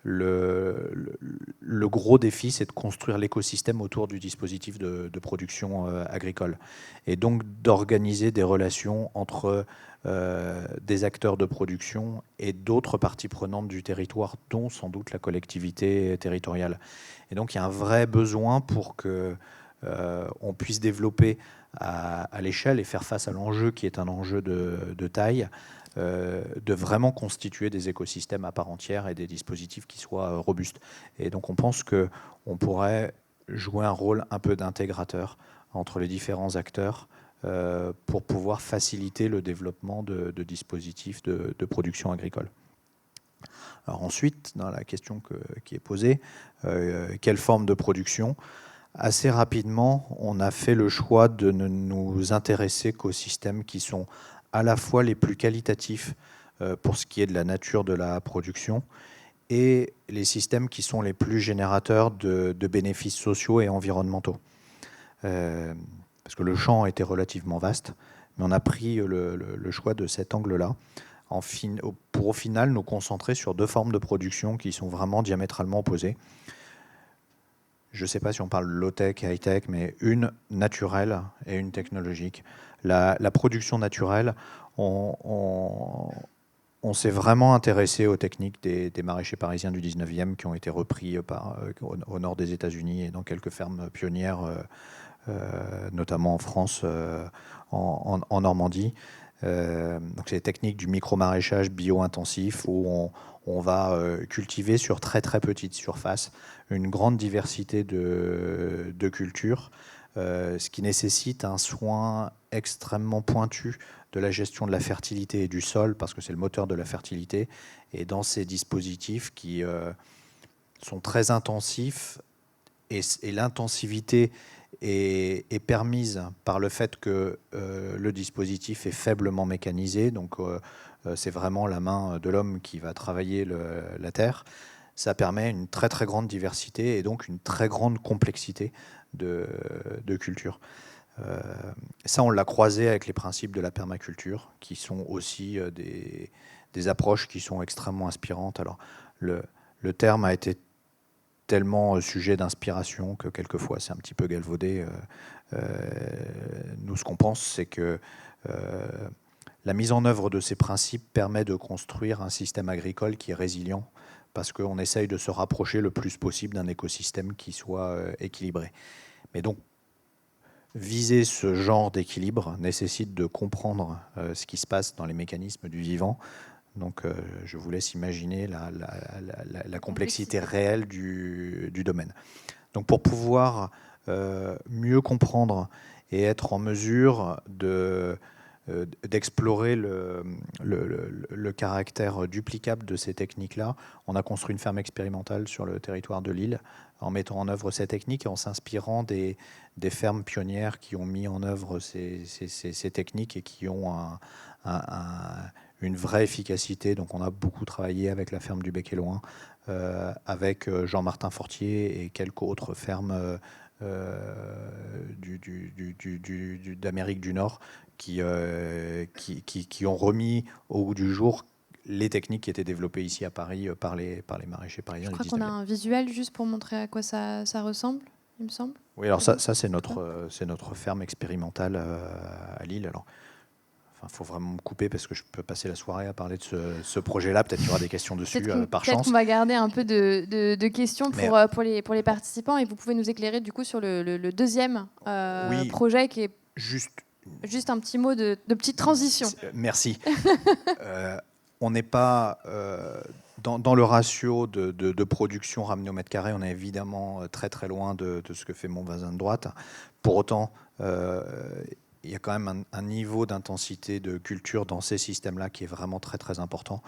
le gros défi, c'est de construire l'écosystème autour du dispositif de production agricole. Et donc d'organiser des relations entre des acteurs de production et d'autres parties prenantes du territoire, dont sans doute la collectivité territoriale. Et donc il y a un vrai besoin pour que on puisse développer à l'échelle et faire face à l'enjeu qui est un enjeu de taille, de vraiment constituer des écosystèmes à part entière et des dispositifs qui soient robustes. Et donc on pense qu'on pourrait jouer un rôle un peu d'intégrateur entre les différents acteurs pour pouvoir faciliter le développement de dispositifs de production agricole. Alors ensuite, dans la question qui est posée, quelle forme de production ? Assez rapidement, on a fait le choix de ne nous intéresser qu'aux systèmes qui sont à la fois les plus qualitatifs pour ce qui est de la nature de la production et les systèmes qui sont les plus générateurs de bénéfices sociaux et environnementaux. Parce que le champ était relativement vaste, mais on a pris le choix de cet angle-là pour au final nous concentrer sur deux formes de production qui sont vraiment diamétralement opposées. Je ne sais pas si on parle low-tech et high-tech, mais une naturelle et une technologique. La production naturelle, on s'est vraiment intéressé aux techniques des maraîchers parisiens du 19e qui ont été repris au nord des États-Unis et dans quelques fermes pionnières, notamment en France, en Normandie. Donc c'est des techniques du micro-maraîchage bio-intensif où on va cultiver sur très très petite surface une grande diversité de cultures, ce qui nécessite un soin extrêmement pointu de la gestion de la fertilité et du sol, parce que c'est le moteur de la fertilité, et dans ces dispositifs qui sont très intensifs, et l'intensivité est permise par le fait que le dispositif est faiblement mécanisé, donc c'est vraiment la main de l'homme qui va travailler la terre. Ça permet une très très grande diversité et donc une très grande complexité de culture. Ça, on l'a croisé avec les principes de la permaculture, qui sont aussi des approches qui sont extrêmement inspirantes. Alors, le terme a été tellement sujet d'inspiration que quelquefois c'est un petit peu galvaudé. Nous, ce qu'on pense, c'est que la mise en œuvre de ces principes permet de construire un système agricole qui est résilient, parce qu'on essaye de se rapprocher le plus possible d'un écosystème qui soit équilibré. Mais donc, viser ce genre d'équilibre nécessite de comprendre ce qui se passe dans les mécanismes du vivant. Donc, je vous laisse imaginer la complexité réelle du domaine. Donc, pour pouvoir mieux comprendre et être en mesure d'explorer le caractère duplicable de ces techniques-là, on a construit une ferme expérimentale sur le territoire de Lille en mettant en œuvre ces techniques et en s'inspirant des fermes pionnières qui ont mis en œuvre ces techniques et qui ont une vraie efficacité. Donc on a beaucoup travaillé avec la ferme du Bec-et-Loing, avec Jean-Martin Fortier et quelques autres fermes d'Amérique du Nord qui ont remis au goût du jour les techniques qui étaient développées ici à Paris par les maraîchers parisiens. Je crois qu'on a un visuel juste pour montrer à quoi ça ressemble, il me semble. Oui, alors ça c'est notre ferme expérimentale à Lille. Alors, il faut vraiment me couper parce que je peux passer la soirée à parler de ce projet-là. Peut-être qu'il y aura des questions dessus par chance. Peut-être qu'on va garder un peu de questions pour les participants et vous pouvez nous éclairer du coup sur le deuxième projet qui est juste un petit mot de petite transition. Merci. On n'est pas dans le ratio de production ramené au mètre carré, on est évidemment très très loin de ce que fait mon voisin de droite. Pour autant, il y a quand même un niveau d'intensité de culture dans ces systèmes-là qui est vraiment très très important.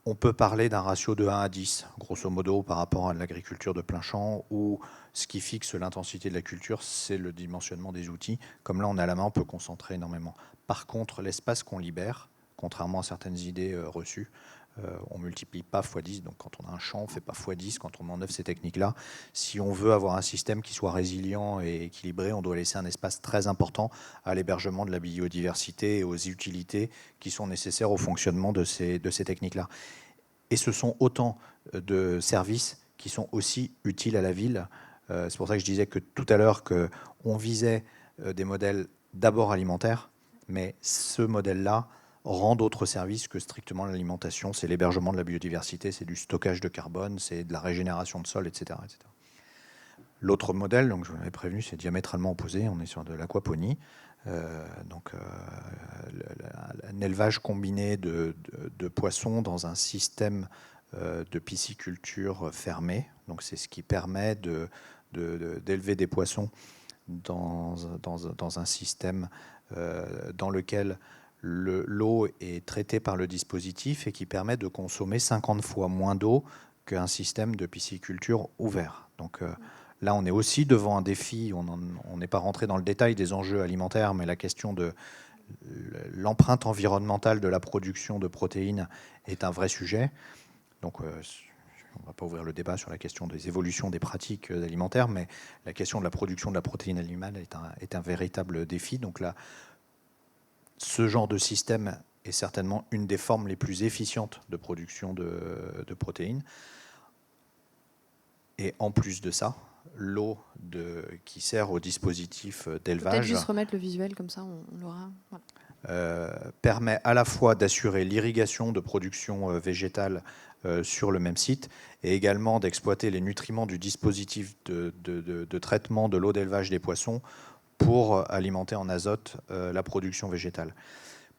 On peut parler d'un ratio de 1 à 10, grosso modo, par rapport à l'agriculture de plein champ, où ce qui fixe l'intensité de la culture, c'est le dimensionnement des outils. Comme là, on est à la main, on peut concentrer énormément. Par contre, l'espace qu'on libère, contrairement à certaines idées reçues, on ne multiplie pas x10. Donc quand on a un champ, on ne fait pas x10 quand on met en œuvre ces techniques-là. Si on veut avoir un système qui soit résilient et équilibré, on doit laisser un espace très important à l'hébergement de la biodiversité et aux utilités qui sont nécessaires au fonctionnement de ces techniques-là. Et ce sont autant de services qui sont aussi utiles à la ville. C'est pour ça que je disais que tout à l'heure qu'on visait des modèles d'abord alimentaires, mais ce modèle-là rend d'autres services que strictement l'alimentation. C'est l'hébergement de la biodiversité, c'est du stockage de carbone, c'est de la régénération de sol, etc. etc. L'autre modèle, donc je vous l'avais prévenu, c'est diamétralement opposé. On est sur de l'aquaponie, un élevage combiné de poissons dans un système de pisciculture fermée. Donc c'est ce qui permet d'élever des poissons dans un système dans lequel l'eau est traitée par le dispositif et qui permet de consommer 50 fois moins d'eau qu'un système de pisciculture ouvert. Donc là, on est aussi devant un défi. On n'est pas rentré dans le détail des enjeux alimentaires, mais la question de l'empreinte environnementale de la production de protéines est un vrai sujet. Donc on ne va pas ouvrir le débat sur la question des évolutions des pratiques alimentaires, mais la question de la production de la protéine animale est un véritable défi. Donc là, ce genre de système est certainement une des formes les plus efficientes de production de protéines. Et en plus de ça, l'eau qui sert au dispositif d'élevage... Peut-être juste remettre le visuel, comme ça on l'aura. Voilà. Permet à la fois d'assurer l'irrigation de production végétale sur le même site et également d'exploiter les nutriments du dispositif de traitement de l'eau d'élevage des poissons pour alimenter en azote la production végétale.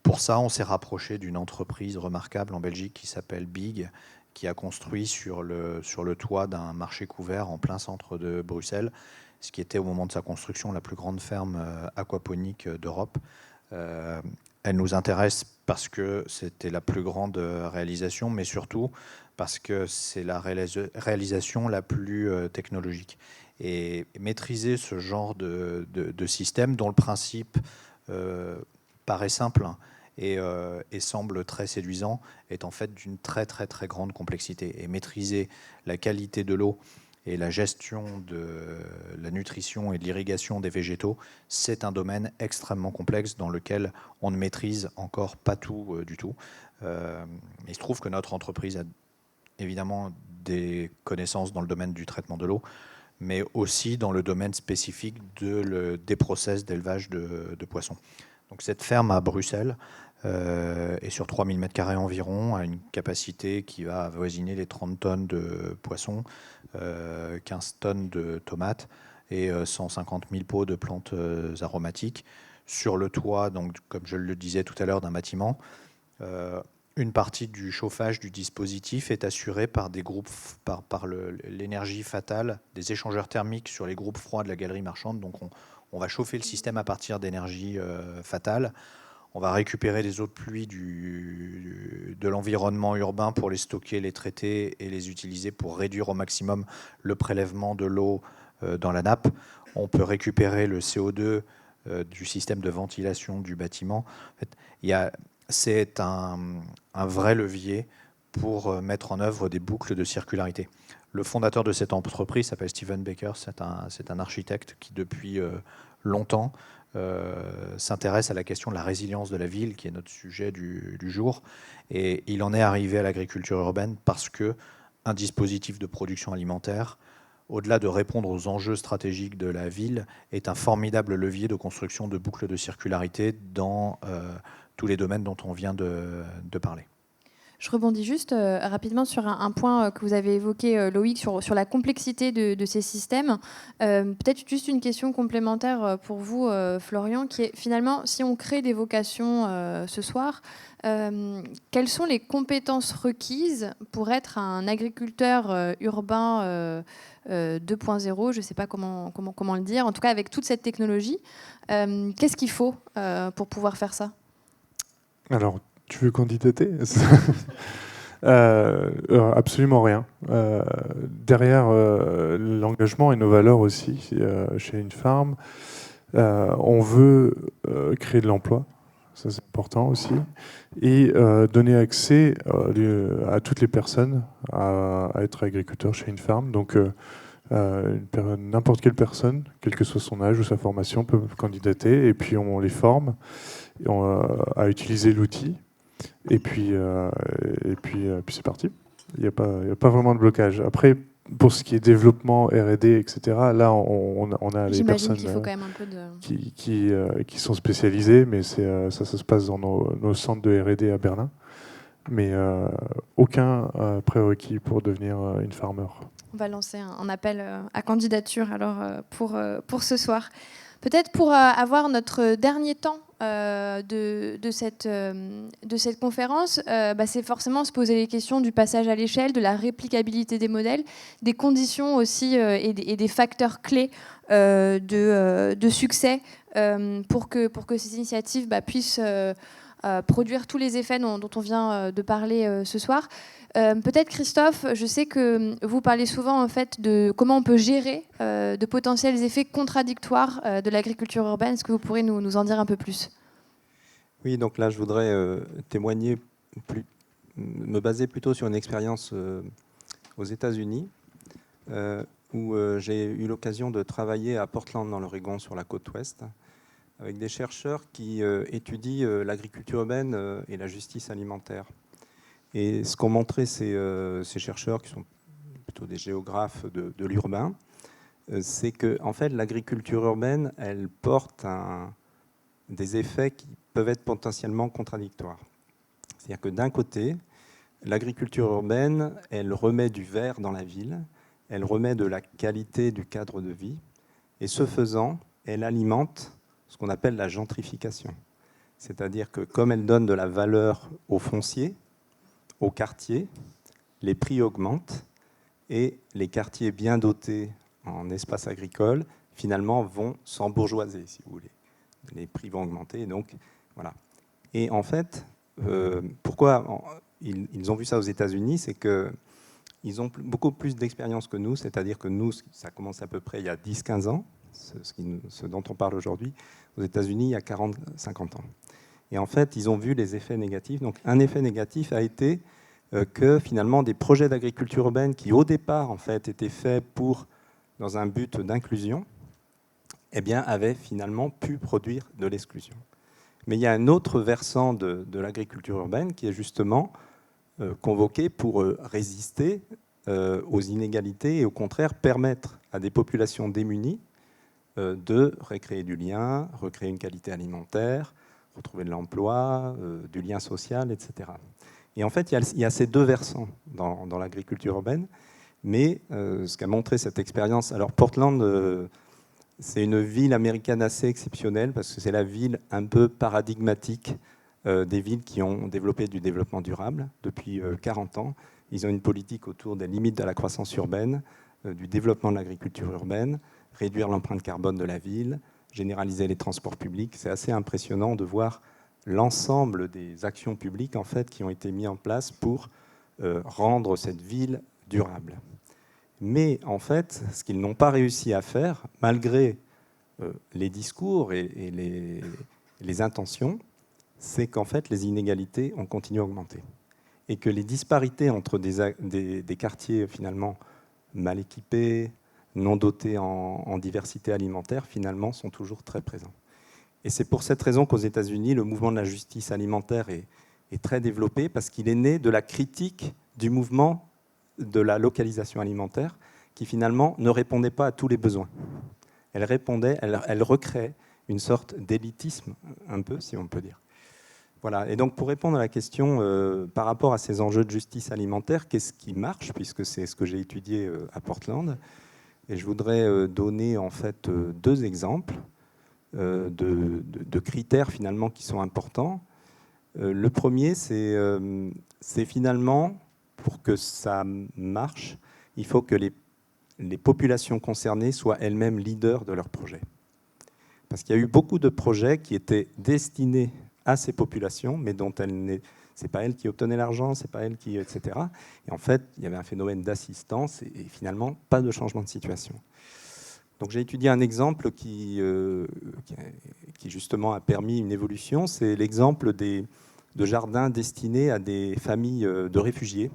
Pour ça, on s'est rapproché d'une entreprise remarquable en Belgique qui s'appelle Big, qui a construit sur le toit d'un marché couvert en plein centre de Bruxelles, ce qui était au moment de sa construction la plus grande ferme aquaponique d'Europe. Elle nous intéresse parce que c'était la plus grande réalisation, mais surtout parce que c'est la réalisation la plus technologique. Et maîtriser ce genre de système dont le principe paraît simple et semble très séduisant est en fait d'une très très très grande complexité. Et maîtriser la qualité de l'eau et la gestion de la nutrition et de l'irrigation des végétaux, c'est un domaine extrêmement complexe dans lequel on ne maîtrise encore pas tout du tout. Il se trouve que notre entreprise a évidemment des connaissances dans le domaine du traitement de l'eau, mais aussi dans le domaine spécifique des process d'élevage de poissons. Donc cette ferme à Bruxelles est sur 3000 m² environ, a une capacité qui va avoisiner les 30 tonnes de poissons, 15 tonnes de tomates et 150 000 pots de plantes aromatiques. Sur le toit, donc, comme je le disais tout à l'heure, d'un bâtiment, une partie du chauffage du dispositif est assurée par des groupes, par l'énergie fatale des échangeurs thermiques sur les groupes froids de la galerie marchande. Donc on va chauffer le système à partir d'énergie fatale. On va récupérer les eaux de pluie de l'environnement urbain pour les stocker, les traiter et les utiliser pour réduire au maximum le prélèvement de l'eau dans la nappe. On peut récupérer le CO2 du système de ventilation du bâtiment. En fait, c'est un vrai levier pour mettre en œuvre des boucles de circularité. Le fondateur de cette entreprise s'appelle Steven Baker, c'est un architecte qui depuis longtemps s'intéresse à la question de la résilience de la ville, qui est notre sujet du jour. Et il en est arrivé à l'agriculture urbaine parce qu'un dispositif de production alimentaire, au-delà de répondre aux enjeux stratégiques de la ville, est un formidable levier de construction de boucles de circularité dans tous les domaines dont on vient de parler. Je rebondis juste rapidement sur un point que vous avez évoqué, Loïc, sur la complexité de ces systèmes. Peut-être juste une question complémentaire pour vous, Florian, qui est finalement, si on crée des vocations ce soir, quelles sont les compétences requises pour être un agriculteur urbain 2.0, je ne sais pas comment le dire, en tout cas avec toute cette technologie, qu'est-ce qu'il faut pour pouvoir faire ça ? Alors, tu veux candidater ? Absolument rien. Derrière l'engagement et nos valeurs aussi, chez une farm, on veut créer de l'emploi, ça c'est important aussi, et donner accès à toutes les personnes à être agriculteur chez une farm. Donc n'importe quelle personne, quel que soit son âge ou sa formation, peut candidater, et puis on les forme à utiliser l'outil. Et puis c'est parti. Il n'y a pas vraiment de blocage. Après, pour ce qui est développement, R&D, etc., là, on a les personnes qu'il faut quand même un peu qui sont spécialisées, mais ça se passe dans nos centres de R&D à Berlin. Mais aucun prérequis pour devenir une farmer. On va lancer un appel à candidature alors pour ce soir. Peut-être pour avoir notre dernier temps de cette conférence, c'est forcément se poser les questions du passage à l'échelle, de la réplicabilité des modèles, des conditions aussi et des facteurs clés de succès pour que ces initiatives puissent produire tous les effets dont on vient de parler ce soir. Peut-être Christophe, je sais que vous parlez souvent en fait de comment on peut gérer de potentiels effets contradictoires de l'agriculture urbaine. Est-ce que vous pourrez nous en dire un peu plus ? Oui, donc là je voudrais témoigner, me baser plutôt sur une expérience aux États-Unis, où j'ai eu l'occasion de travailler à Portland dans l'Oregon sur la côte ouest, avec des chercheurs qui étudient l'agriculture urbaine et la justice alimentaire. Et ce qu'ont montré ces chercheurs, qui sont plutôt des géographes de l'urbain, c'est que en fait, l'agriculture urbaine, elle porte des effets qui peuvent être potentiellement contradictoires. C'est-à-dire que d'un côté, l'agriculture urbaine, elle remet du vert dans la ville, elle remet de la qualité du cadre de vie, et ce faisant, elle alimente ce qu'on appelle la gentrification. C'est-à-dire que comme elle donne de la valeur au foncier, au quartier, les prix augmentent et les quartiers bien dotés en espace agricole, finalement, vont s'embourgeoiser, si vous voulez. Les prix vont augmenter, donc voilà. Et en fait, pourquoi ils ont vu ça aux États-Unis, c'est que ils ont beaucoup plus d'expérience que nous, c'est-à-dire que nous, ça commence à peu près il y a 10-15 ans, ce dont on parle aujourd'hui. Aux États-Unis, il y a 40-50 ans. Et en fait, ils ont vu les effets négatifs. Donc, un effet négatif a été que finalement, des projets d'agriculture urbaine qui, au départ, en fait, étaient faits dans un but d'inclusion, eh bien, avaient finalement pu produire de l'exclusion. Mais il y a un autre versant de l'agriculture urbaine qui est justement convoqué pour résister aux inégalités et au contraire permettre à des populations démunies de recréer du lien, recréer une qualité alimentaire, retrouver de l'emploi, du lien social, etc. Et en fait, il y a ces deux versants dans l'agriculture urbaine, mais ce qu'a montré cette expérience, alors Portland, c'est une ville américaine assez exceptionnelle parce que c'est la ville un peu paradigmatique des villes qui ont développé du développement durable depuis 40 ans. Ils ont une politique autour des limites de la croissance urbaine, du développement de l'agriculture urbaine, réduire l'empreinte carbone de la ville, généraliser les transports publics. C'est assez impressionnant de voir l'ensemble des actions publiques en fait, qui ont été mises en place pour rendre cette ville durable. Mais en fait, ce qu'ils n'ont pas réussi à faire, malgré les discours et les intentions, c'est qu'en fait, les inégalités ont continué à augmenter. Et que les disparités entre des quartiers finalement mal équipés, non dotés en diversité alimentaire, finalement, sont toujours très présents. Et c'est pour cette raison qu'aux États-Unis, le mouvement de la justice alimentaire est très développé, parce qu'il est né de la critique du mouvement de la localisation alimentaire, qui finalement ne répondait pas à tous les besoins. Elle recréait une sorte d'élitisme, un peu, si on peut dire. Voilà. Et donc, pour répondre à la question par rapport à ces enjeux de justice alimentaire, qu'est-ce qui marche, puisque c'est ce que j'ai étudié à Portland. Et je voudrais donner en fait deux exemples de critères finalement qui sont importants. Le premier, c'est finalement, pour que ça marche, il faut que les populations concernées soient elles-mêmes leaders de leur projet. Parce qu'il y a eu beaucoup de projets qui étaient destinés à ces populations, mais dont c'est pas elles qui obtenaient l'argent, c'est pas elles qui, etc. Et en fait, il y avait un phénomène d'assistance et finalement pas de changement de situation. Donc j'ai étudié un exemple qui justement a permis une évolution, c'est l'exemple de jardins destinés à des familles de réfugiés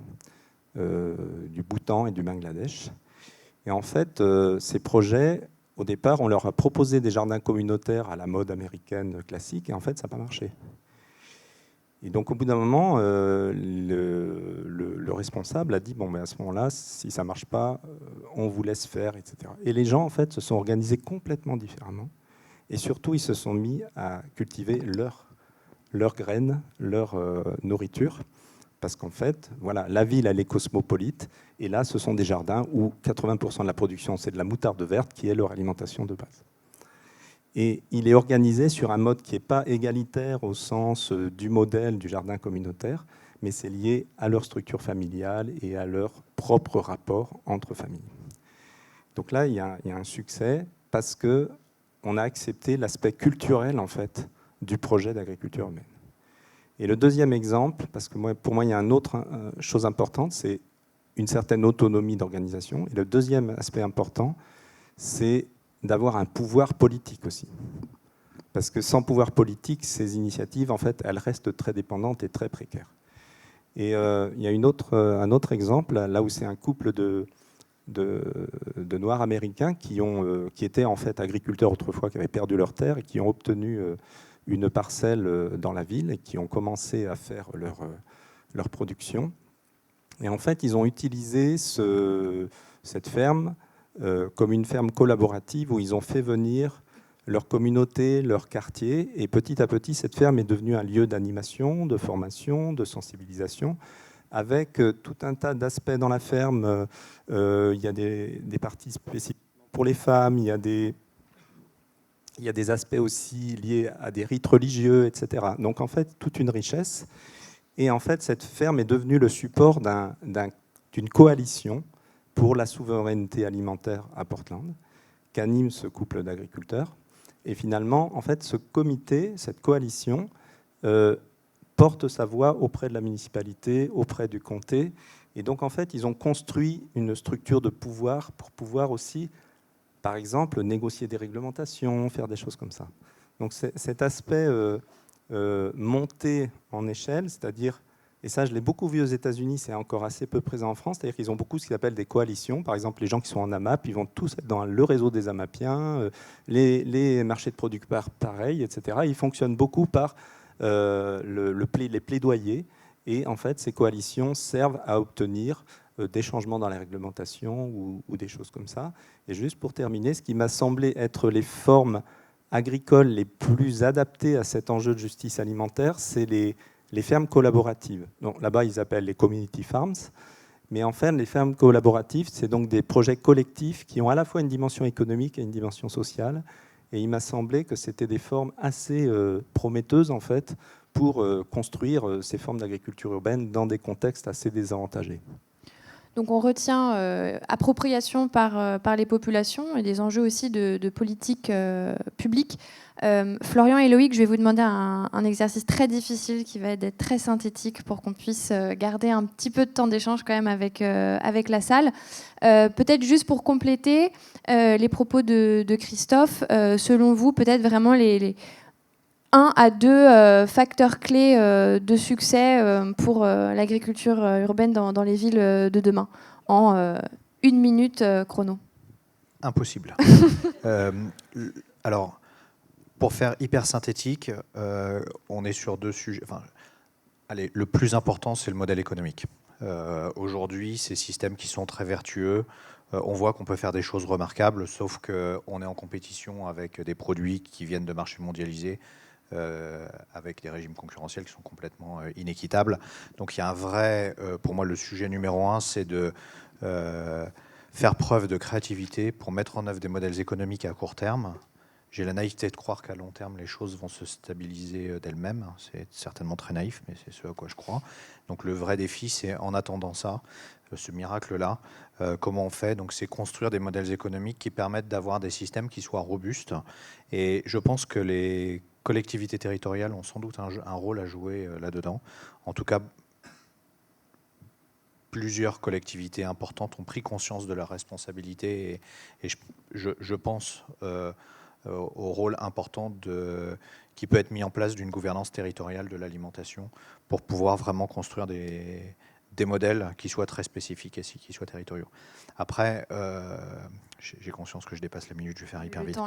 du Bhoutan et du Bangladesh. Et en fait, ces projets, au départ, on leur a proposé des jardins communautaires à la mode américaine classique, et en fait, ça n'a pas marché. Et donc, au bout d'un moment, le responsable a dit, bon, mais à ce moment-là, si ça ne marche pas, on vous laisse faire, etc. Et les gens, en fait, se sont organisés complètement différemment. Et surtout, ils se sont mis à cultiver leurs graines, leur nourriture. Parce qu'en fait, voilà, la ville, elle est cosmopolite. Et là, ce sont des jardins où 80% de la production, c'est de la moutarde verte qui est leur alimentation de base. Et il est organisé sur un mode qui n'est pas égalitaire au sens du modèle du jardin communautaire, mais c'est lié à leur structure familiale et à leur propre rapport entre familles. Donc là, il y a un succès parce qu'on a accepté l'aspect culturel, en fait, du projet d'agriculture urbaine. Et le deuxième exemple, parce que pour moi, il y a une autre chose importante, c'est une certaine autonomie d'organisation. Et le deuxième aspect important, c'est d'avoir un pouvoir politique aussi. Parce que sans pouvoir politique, ces initiatives, en fait, elles restent très dépendantes et très précaires. Et il y a un autre exemple, là où c'est un couple de Noirs américains qui étaient en fait agriculteurs autrefois, qui avaient perdu leur terre et qui ont obtenu une parcelle dans la ville et qui ont commencé à faire leur production. Et en fait, ils ont utilisé cette ferme comme une ferme collaborative où ils ont fait venir leur communauté, leur quartier. Et petit à petit, cette ferme est devenue un lieu d'animation, de formation, de sensibilisation, avec tout un tas d'aspects dans la ferme. Il y a des parties spécifiques pour les femmes, il y a des aspects aussi liés à des rites religieux, etc. Donc en fait, toute une richesse. Et en fait, cette ferme est devenue le support d'une coalition pour la souveraineté alimentaire à Portland, qu'anime ce couple d'agriculteurs. Et finalement, en fait, ce comité, cette coalition, porte sa voix auprès de la municipalité, auprès du comté, Et donc, en fait, ils ont construit une structure de pouvoir pour pouvoir aussi, par exemple, négocier des réglementations, faire des choses comme ça. Donc, cet aspect monté en échelle, c'est-à-dire, et ça, je l'ai beaucoup vu aux États-Unis, c'est encore assez peu présent en France, c'est-à-dire qu'ils ont beaucoup ce qu'ils appellent des coalitions. Par exemple, les gens qui sont en AMAP, ils vont tous être dans le réseau des AMAPiens, les marchés de producteurs, pareil, etc. Ils fonctionnent beaucoup par les plaidoyers. Et en fait, ces coalitions servent à obtenir des changements dans la réglementation ou des choses comme ça. Et juste pour terminer, ce qui m'a semblé être les formes agricoles les plus adaptées à cet enjeu de justice alimentaire, c'est les fermes collaboratives. Donc là-bas, ils appellent les community farms. Mais en fait, les fermes collaboratives, c'est donc des projets collectifs qui ont à la fois une dimension économique et une dimension sociale. Et il m'a semblé que c'était des formes assez prometteuses, en fait, pour construire ces formes d'agriculture urbaine dans des contextes assez désavantagés. Donc on retient appropriation par les populations et des enjeux aussi de politique publique. Florian et Loïc, je vais vous demander un exercice très difficile qui va être d'être très synthétique pour qu'on puisse garder un petit peu de temps d'échange quand même avec la salle. Peut-être juste pour compléter les propos de Christophe, selon vous, peut-être vraiment les 1 à 2 facteurs clés de succès pour l'agriculture urbaine dans les villes de demain, en 1 minute chrono. Impossible. Alors, pour faire hyper synthétique, on est sur 2 sujets. Enfin, allez, le plus important, c'est le modèle économique. Aujourd'hui, ces systèmes qui sont très vertueux, on voit qu'on peut faire des choses remarquables, sauf qu'on est en compétition avec des produits qui viennent de marchés mondialisés, avec des régimes concurrentiels qui sont complètement inéquitables. Donc il y a un vrai, pour moi le sujet numéro 1, c'est de faire preuve de créativité pour mettre en œuvre des modèles économiques à court terme. J'ai la naïveté de croire qu'à long terme les choses vont se stabiliser d'elles-mêmes. C'est certainement très naïf, mais c'est ce à quoi je crois. Donc le vrai défi, c'est en attendant ça, ce miracle-là, comment on fait? Donc c'est construire des modèles économiques qui permettent d'avoir des systèmes qui soient robustes. Et je pense que les collectivités territoriales ont sans doute un rôle à jouer là-dedans. En tout cas, plusieurs collectivités importantes ont pris conscience de leurs responsabilités et je pense au rôle important qui peut être mis en place d'une gouvernance territoriale de l'alimentation pour pouvoir vraiment construire des modèles qui soient très spécifiques et qui soient territoriaux. Après, j'ai conscience que je dépasse la minute, je vais faire hyper vite.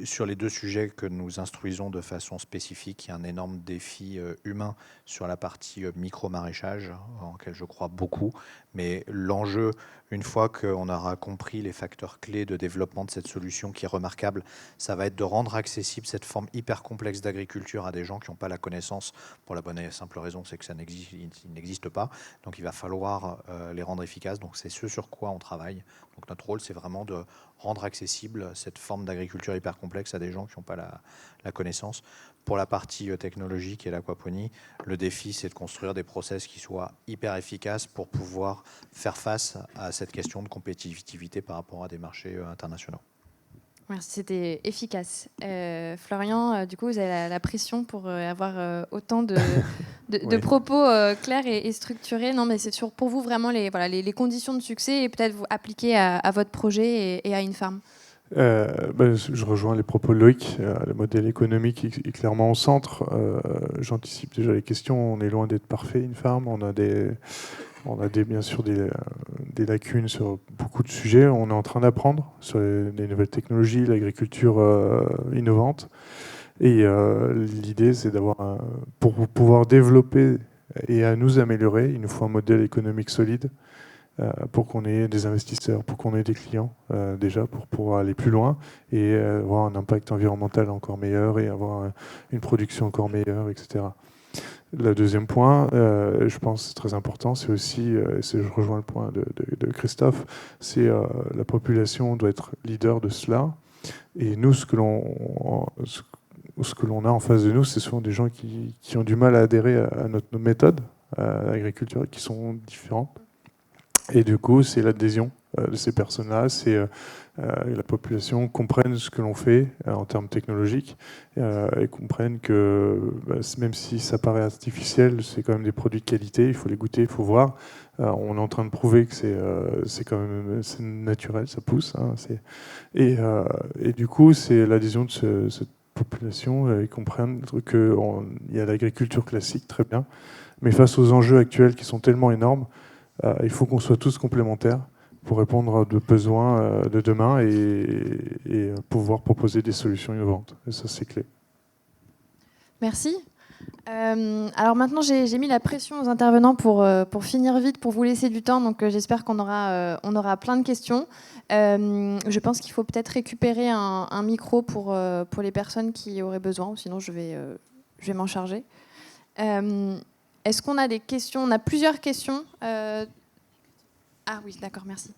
Sur les 2 sujets que nous instruisons de façon spécifique, il y a un énorme défi humain sur la partie micro-maraîchage, en lequel je crois beaucoup. Mais l'enjeu, une fois qu'on aura compris les facteurs clés de développement de cette solution qui est remarquable, ça va être de rendre accessible cette forme hyper complexe d'agriculture à des gens qui n'ont pas la connaissance, pour la bonne et simple raison, c'est que ça n'existe pas. Donc il va falloir les rendre efficaces. Donc c'est ce sur quoi on travaille. Donc notre rôle, c'est vraiment de rendre accessible cette forme d'agriculture hyper complexe à des gens qui n'ont pas la connaissance. Pour la partie technologique et l'aquaponie, le défi, c'est de construire des process qui soient hyper efficaces pour pouvoir faire face à cette question de compétitivité par rapport à des marchés internationaux. Merci, c'était efficace. Florian, du coup, vous avez la pression pour avoir autant de Ouais. propos clairs et structurés. Non, mais c'est pour vous vraiment les conditions de succès et peut-être vous appliquer à votre projet et à une farm. Je rejoins les propos de Loïc. Le modèle économique est clairement au centre. J'anticipe déjà les questions. On est loin d'être parfait, une farm. On a bien sûr des lacunes sur beaucoup de sujets. On est en train d'apprendre sur les nouvelles technologies, l'agriculture innovante. Et l'idée, c'est d'avoir, pour pouvoir développer et à nous améliorer, il nous faut un modèle économique solide pour qu'on ait des investisseurs, pour qu'on ait des clients déjà, pour pouvoir aller plus loin et avoir un impact environnemental encore meilleur et avoir une production encore meilleure, etc. Le deuxième point, je pense c'est très important, c'est aussi, je rejoins le point de Christophe, c'est la population doit être leader de cela. Et nous, ce que l'on a en face de nous, c'est souvent des gens qui ont du mal à adhérer à nos méthodes à l'agriculture, qui sont différentes. Et du coup, c'est l'adhésion de ces personnes-là, c'est la population comprenne ce que l'on fait en termes technologiques et comprenne que même si ça paraît artificiel, c'est quand même des produits de qualité, il faut les goûter, il faut voir. On est en train de prouver que c'est quand même c'est naturel, ça pousse. Hein, et du coup, c'est l'adhésion de cette population, ils comprennent qu'il y a l'agriculture classique, très bien, mais face aux enjeux actuels qui sont tellement énormes, il faut qu'on soit tous complémentaires pour répondre aux besoins de demain et pouvoir proposer des solutions innovantes. Et ça, c'est clé. Merci. Alors maintenant, j'ai mis la pression aux intervenants pour finir vite, pour vous laisser du temps. Donc j'espère qu'on aura plein de questions. Je pense qu'il faut peut-être récupérer un micro pour les personnes qui auraient besoin, ou sinon je vais m'en charger. Est-ce qu'on a des questions? On a plusieurs questions. Ah oui, d'accord, merci.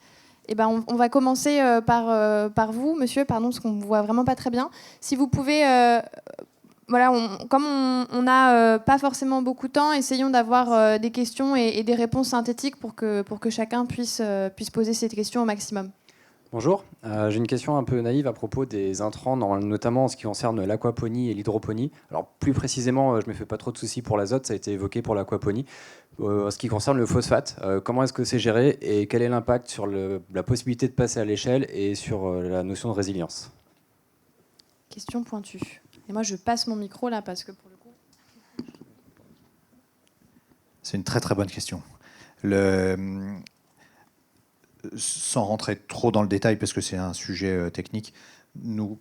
Eh ben, on va commencer par vous, monsieur, pardon, parce qu'on ne vous voit vraiment pas très bien. Si vous pouvez, voilà, comme on n'a pas forcément beaucoup de temps, essayons d'avoir des questions et des réponses synthétiques pour que chacun puisse poser ses questions au maximum. Bonjour, j'ai une question un peu naïve à propos des intrants, notamment en ce qui concerne l'aquaponie et l'hydroponie. Alors plus précisément, je ne me fais pas trop de soucis pour l'azote, ça a été évoqué pour l'aquaponie. En ce qui concerne le phosphate, comment est-ce que c'est géré et quel est l'impact sur la possibilité de passer à l'échelle et sur la notion de résilience? Question pointue. Et moi, je passe mon micro là parce que pour le coup... C'est une très très bonne question. Sans rentrer trop dans le détail, parce que c'est un sujet technique, nous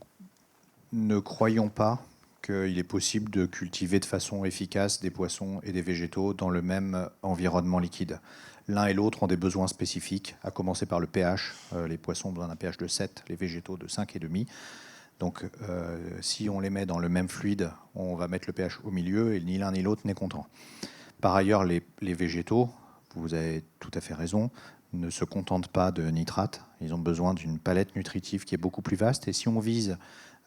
ne croyons pas qu'il est possible de cultiver de façon efficace des poissons et des végétaux dans le même environnement liquide. L'un et l'autre ont des besoins spécifiques, à commencer par le pH. Les poissons ont besoin d'un pH de 7, les végétaux de 5,5. Donc si on les met dans le même fluide, on va mettre le pH au milieu et ni l'un ni l'autre n'est content. Par ailleurs, les végétaux, vous avez tout à fait raison, ne se contentent pas de nitrates. Ils ont besoin d'une palette nutritive qui est beaucoup plus vaste. Et si on vise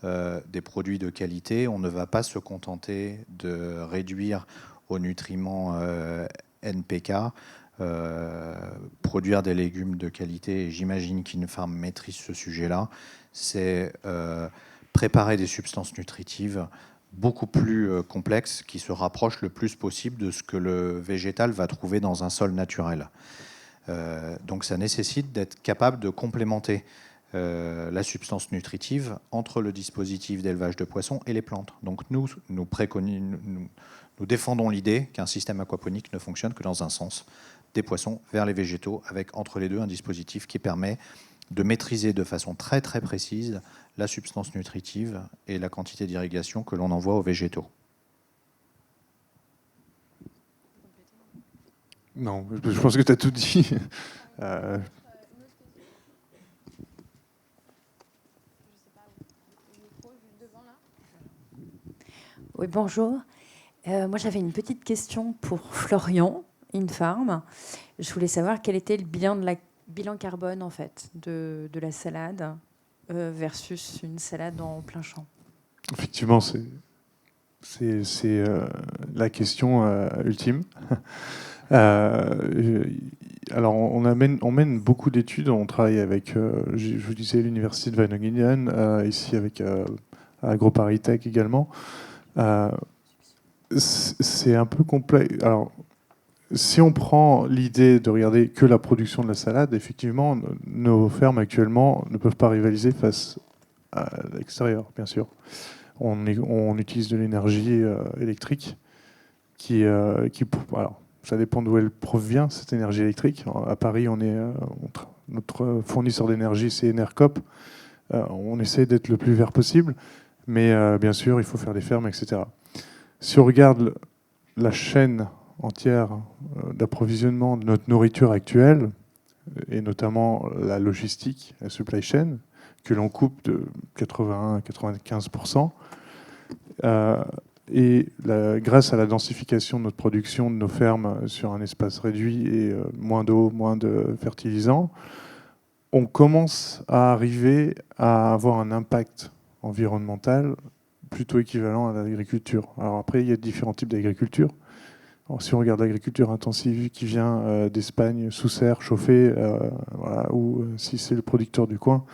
des produits de qualité, on ne va pas se contenter de réduire aux nutriments NPK, produire des légumes de qualité. Et j'imagine qu'une farm maîtrise ce sujet-là. C'est préparer des substances nutritives beaucoup plus complexes qui se rapprochent le plus possible de ce que le végétal va trouver dans un sol naturel. Donc ça nécessite d'être capable de complémenter la substance nutritive entre le dispositif d'élevage de poissons et les plantes. Donc nous défendons l'idée qu'un système aquaponique ne fonctionne que dans un sens, des poissons vers les végétaux, avec entre les deux un dispositif qui permet de maîtriser de façon très très précise la substance nutritive et la quantité d'irrigation que l'on envoie aux végétaux. Non, je pense que tu as tout dit. Oui, bonjour. Moi, j'avais une petite question pour Florian, Infarm. Je voulais savoir quel était le bilan carbone en fait, de la salade versus une salade en plein champ. Effectivement, c'est la question ultime. Alors, on mène beaucoup d'études. On travaille avec, je vous disais, l'université de Wageningen, ici avec AgroParisTech également. C'est un peu complexe. Alors, si on prend l'idée de regarder que la production de la salade, effectivement, nos fermes actuellement ne peuvent pas rivaliser face à l'extérieur, bien sûr. On utilise de l'énergie électrique qui alors, ça dépend d'où elle provient, cette énergie électrique. À Paris, notre fournisseur d'énergie, c'est Enercop. On essaie d'être le plus vert possible, mais bien sûr, il faut faire des fermes, etc. Si on regarde la chaîne entière d'approvisionnement de notre nourriture actuelle, et notamment la logistique, la supply chain, que l'on coupe de 80-95%, et grâce à la densification de notre production de nos fermes sur un espace réduit et moins d'eau, moins de fertilisants, on commence à arriver à avoir un impact environnemental plutôt équivalent à l'agriculture. Alors après, il y a différents types d'agriculture. Alors, si on regarde l'agriculture intensive qui vient d'Espagne sous serre, chauffée, voilà, ou si c'est le producteur du coin,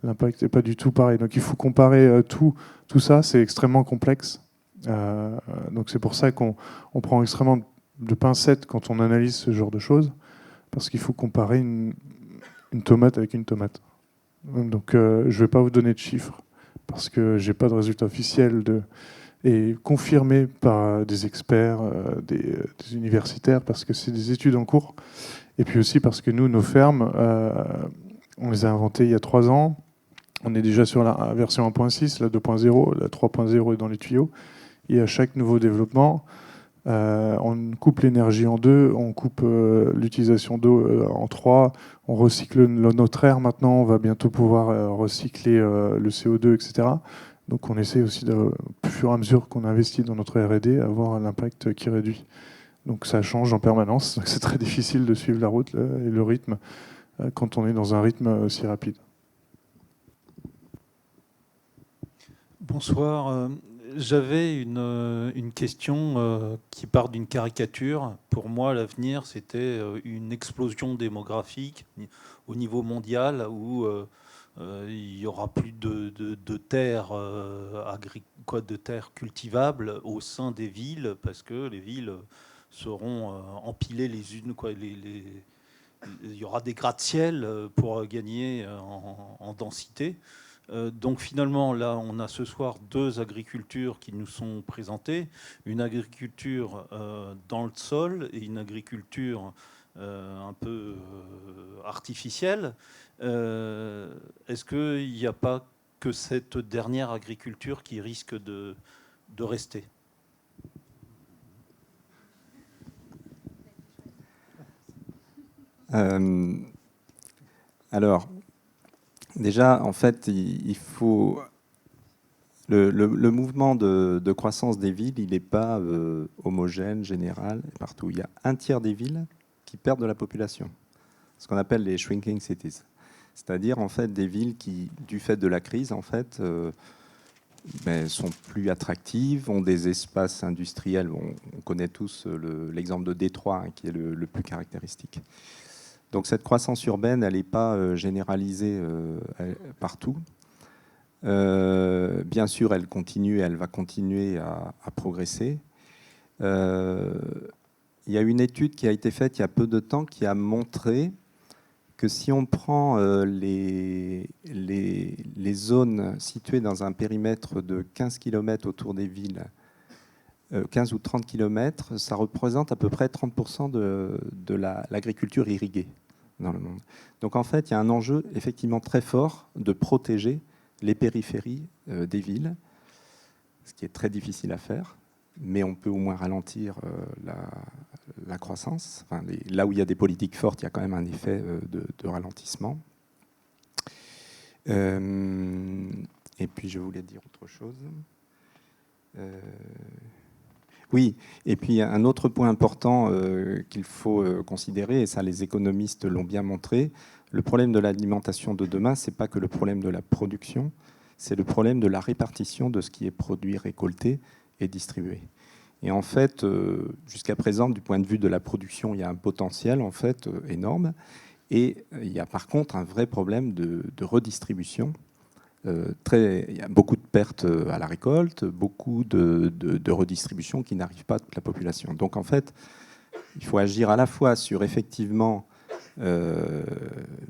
l'impact n'est pas du tout pareil. Donc il faut comparer tout ça, c'est extrêmement complexe. Donc c'est pour ça qu'on prend extrêmement de pincettes quand on analyse ce genre de choses, parce qu'il faut comparer une tomate avec une tomate. Donc je ne vais pas vous donner de chiffres, parce que je n'ai pas de résultats officiels et confirmés par des experts, des universitaires, parce que c'est des études en cours. Et puis aussi parce que nous, nos fermes, on les a inventées il y a 3 ans. On est déjà sur la version 1.6, la 2.0, la 3.0 est dans les tuyaux. Et à chaque nouveau développement, on coupe l'énergie en 2, on coupe l'utilisation d'eau en 3, on recycle notre air maintenant, on va bientôt pouvoir recycler le CO2, etc. Donc on essaie aussi, au fur et à mesure qu'on investit dans notre R&D, avoir l'impact qui réduit. Donc ça change en permanence, c'est très difficile de suivre la route et le rythme quand on est dans un rythme aussi rapide. Bonsoir. J'avais une question qui part d'une caricature. Pour moi, l'avenir, c'était une explosion démographique au niveau mondial où il n'y aura plus de terres de terres cultivables au sein des villes, parce que les villes seront empilées les unes. Il y aura des gratte-ciel pour gagner en densité. Donc finalement, là, on a ce soir 2 agricultures qui nous sont présentées. Une agriculture dans le sol et une agriculture un peu artificielle. Est-ce qu'il n'y a pas que cette dernière agriculture qui risque de rester ? Alors, déjà, en fait, il faut... Le mouvement de croissance des villes, il n'est pas homogène, général, partout. Il y a 1/3 des villes qui perdent de la population, ce qu'on appelle les shrinking cities. C'est-à-dire, en fait, des villes qui, du fait de la crise, en fait, sont plus attractives, ont des espaces industriels. On connaît tous l'exemple de Détroit, hein, qui est le plus caractéristique. Donc cette croissance urbaine, elle n'est pas généralisée partout. Bien sûr, elle va continuer à progresser. Il y a une étude qui a été faite il y a peu de temps qui a montré que si on prend les zones situées dans un périmètre de 15 km autour des villes, 15 ou 30 km, ça représente à peu près 30% de l'agriculture irriguée dans le monde. Donc en fait, il y a un enjeu effectivement très fort de protéger les périphéries des villes, ce qui est très difficile à faire, mais on peut au moins ralentir la croissance. Enfin, là où il y a des politiques fortes, il y a quand même un effet de ralentissement. Et puis je voulais dire autre chose. Oui, et puis un autre point important qu'il faut considérer, et ça les économistes l'ont bien montré, le problème de l'alimentation de demain, ce n'est pas que le problème de la production, c'est le problème de la répartition de ce qui est produit, récolté et distribué. Et en fait, jusqu'à présent, du point de vue de la production, il y a un potentiel en fait énorme, et il y a par contre un vrai problème de redistribution. Il y a beaucoup de pertes à la récolte, beaucoup de redistribution qui n'arrivent pas à toute la population. Donc en fait, il faut agir à la fois sur effectivement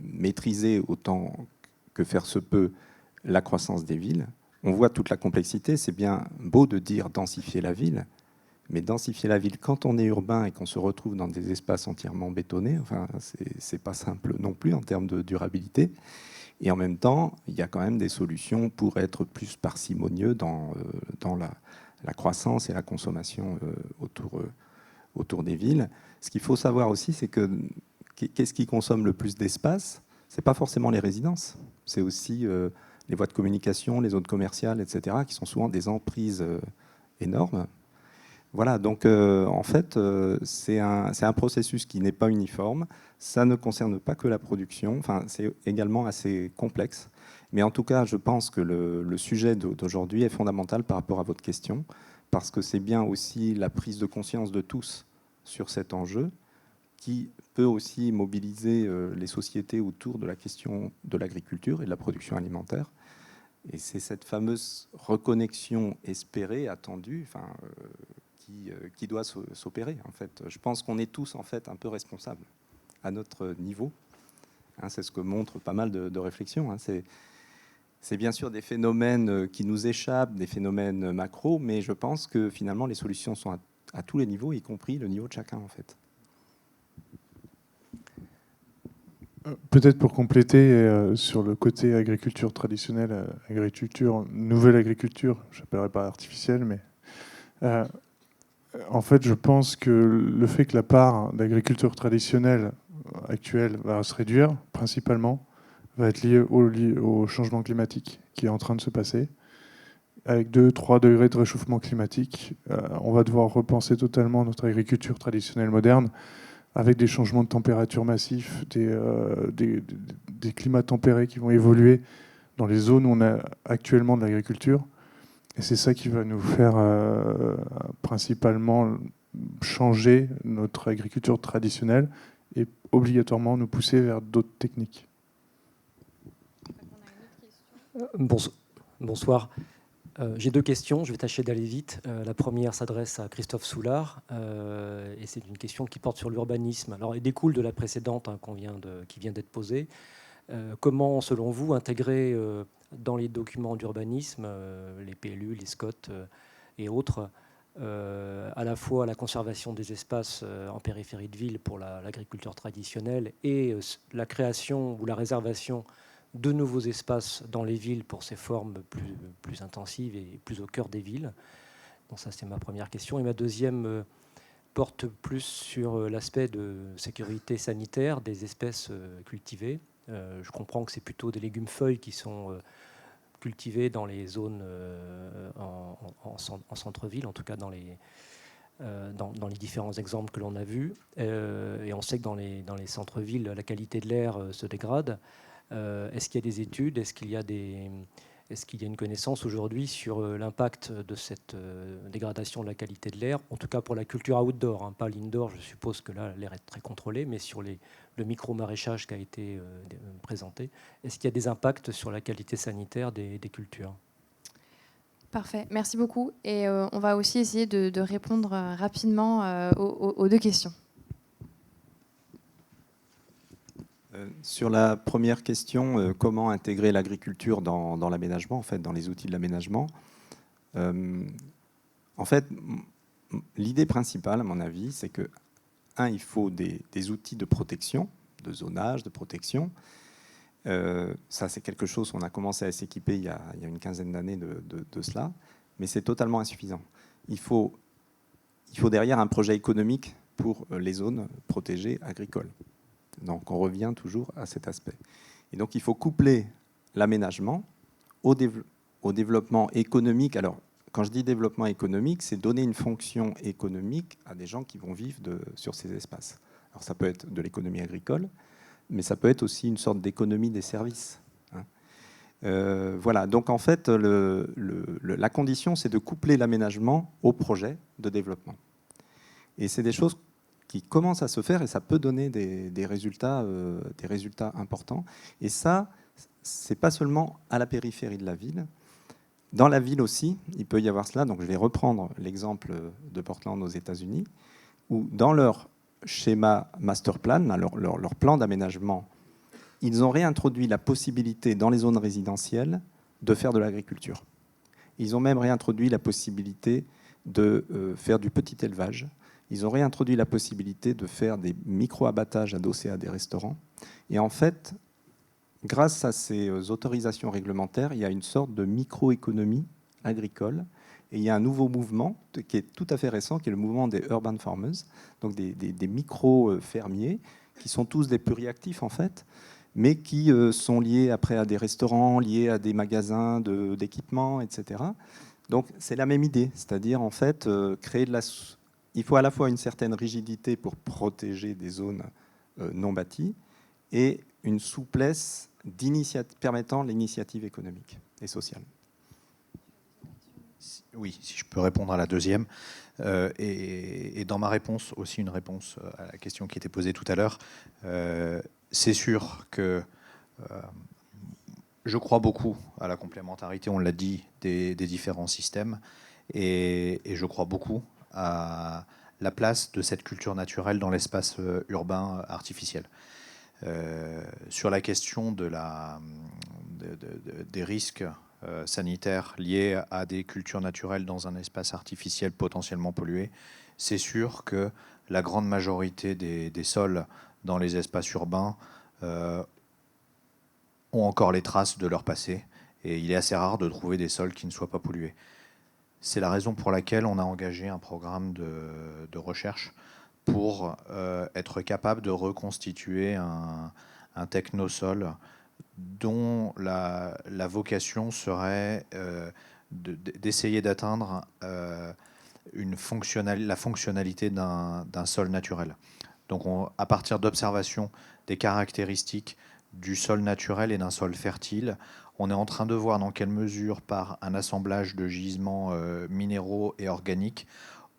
maîtriser autant que faire se peut la croissance des villes. On voit toute la complexité, c'est bien beau de dire densifier la ville, mais densifier la ville quand on est urbain et qu'on se retrouve dans des espaces entièrement bétonnés, enfin, c'est pas simple non plus en termes de durabilité. Et en même temps, il y a quand même des solutions pour être plus parcimonieux dans la croissance et la consommation autour des villes. Ce qu'il faut savoir aussi, c'est que qu'est-ce qui consomme le plus d'espace ? Ce n'est pas forcément les résidences, c'est aussi les voies de communication, les zones commerciales, etc., qui sont souvent des emprises énormes. Voilà, donc en fait, c'est un processus qui n'est pas uniforme. Ça ne concerne pas que la production, enfin, c'est également assez complexe. Mais en tout cas, je pense que le sujet d'aujourd'hui est fondamental par rapport à votre question, parce que c'est bien aussi la prise de conscience de tous sur cet enjeu qui peut aussi mobiliser les sociétés autour de la question de l'agriculture et de la production alimentaire. Et c'est cette fameuse reconnexion espérée, attendue, qui doit s'opérer. En fait, je pense qu'on est tous en fait un peu responsables à notre niveau. C'est ce que montre pas mal de réflexions. C'est bien sûr des phénomènes qui nous échappent, des phénomènes macro, mais je pense que finalement les solutions sont à tous les niveaux, y compris le niveau de chacun en fait. Peut-être pour compléter sur le côté agriculture traditionnelle, nouvelle agriculture, je n'appellerais pas artificielle, mais en fait, je pense que le fait que la part d'agriculture traditionnelle actuelle va se réduire, principalement, va être lié au changement climatique qui est en train de se passer. Avec 2-3 degrés de réchauffement climatique, on va devoir repenser totalement notre agriculture traditionnelle moderne, avec des changements de température massifs, des climats tempérés qui vont évoluer dans les zones où on a actuellement de l'agriculture. Et c'est ça qui va nous faire principalement changer notre agriculture traditionnelle et obligatoirement nous pousser vers d'autres techniques. Bonsoir. J'ai 2 questions, je vais tâcher d'aller vite. La première s'adresse à Christophe Soulard, et c'est une question qui porte sur l'urbanisme. Alors, elle découle de la précédente qui vient d'être posée. Comment, selon vous, intégrer dans les documents d'urbanisme, les PLU, les SCOT et autres, à la fois la conservation des espaces en périphérie de ville pour l'agriculture traditionnelle et la création ou la réservation de nouveaux espaces dans les villes pour ces formes plus intensives et plus au cœur des villes. Donc ça, c'est ma première question. Et ma deuxième porte plus sur l'aspect de sécurité sanitaire des espèces cultivées. Je comprends que c'est plutôt des légumes-feuilles qui sont cultivés dans les zones en centre-ville, en tout cas dans les différents exemples que l'on a vus. Et on sait que dans les centres-villes, la qualité de l'air se dégrade. Est-ce qu'il y a des études, est-ce qu'il y a une connaissance aujourd'hui sur l'impact de cette dégradation de la qualité de l'air, en tout cas pour la culture outdoor, pas l'indoor, je suppose que là l'air est très contrôlé, mais sur le micro-maraîchage qui a été présenté, est-ce qu'il y a des impacts sur la qualité sanitaire des cultures ? Parfait, merci beaucoup. Et on va aussi essayer de répondre rapidement aux 2 questions. Sur la première question, comment intégrer l'agriculture dans l'aménagement, en fait, dans les outils de l'aménagement. En fait, l'idée principale, à mon avis, c'est que, il faut des outils de protection, de zonage, de protection. Ça, c'est quelque chose qu'on a commencé à s'équiper il y a une quinzaine d'années de cela, mais c'est totalement insuffisant. Il faut derrière un projet économique pour les zones protégées agricoles. Donc on revient toujours à cet aspect. Et donc il faut coupler l'aménagement au développement économique. Alors quand je dis développement économique, c'est donner une fonction économique à des gens qui vont vivre sur ces espaces. Alors ça peut être de l'économie agricole, mais ça peut être aussi une sorte d'économie des services. Voilà, donc en fait la condition, c'est de coupler l'aménagement au projet de développement. Et c'est des choses qui commence à se faire et ça peut donner des résultats importants. Et ça, c'est pas seulement à la périphérie de la ville. Dans la ville aussi, il peut y avoir cela. Donc je vais reprendre l'exemple de Portland aux États-Unis, où dans leur schéma master plan, leur plan d'aménagement, ils ont réintroduit la possibilité dans les zones résidentielles de faire de l'agriculture. Ils ont même réintroduit la possibilité de faire du petit élevage. Ils ont réintroduit la possibilité de faire des micro-abattages adossés à des restaurants. Et en fait, grâce à ces autorisations réglementaires, il y a une sorte de microéconomie agricole. Et il y a un nouveau mouvement qui est tout à fait récent, qui est le mouvement des urban farmers, donc des micro-fermiers, qui sont tous des pluriactifs en fait, mais qui sont liés après à des restaurants, liés à des magasins d'équipements, etc. Donc c'est la même idée, c'est-à-dire en fait créer de la... Il faut à la fois une certaine rigidité pour protéger des zones non bâties et une souplesse permettant l'initiative économique et sociale. Oui, si je peux répondre à la deuxième. Et dans ma réponse, aussi une réponse à la question qui était posée tout à l'heure, c'est sûr que je crois beaucoup à la complémentarité, on l'a dit, des différents systèmes. Et je crois beaucoup à la place de cette culture naturelle dans l'espace urbain artificiel. Sur la question des risques sanitaires liés à des cultures naturelles dans un espace artificiel potentiellement pollué, c'est sûr que la grande majorité des sols dans les espaces urbains ont encore les traces de leur passé, et il est assez rare de trouver des sols qui ne soient pas pollués. C'est la raison pour laquelle on a engagé un programme de recherche pour être capable de reconstituer un technosol dont la vocation serait d'essayer d'atteindre la fonctionnalité d'un sol naturel. Donc à partir d'observations des caractéristiques du sol naturel et d'un sol fertile, on est en train de voir dans quelle mesure, par un assemblage de gisements minéraux et organiques,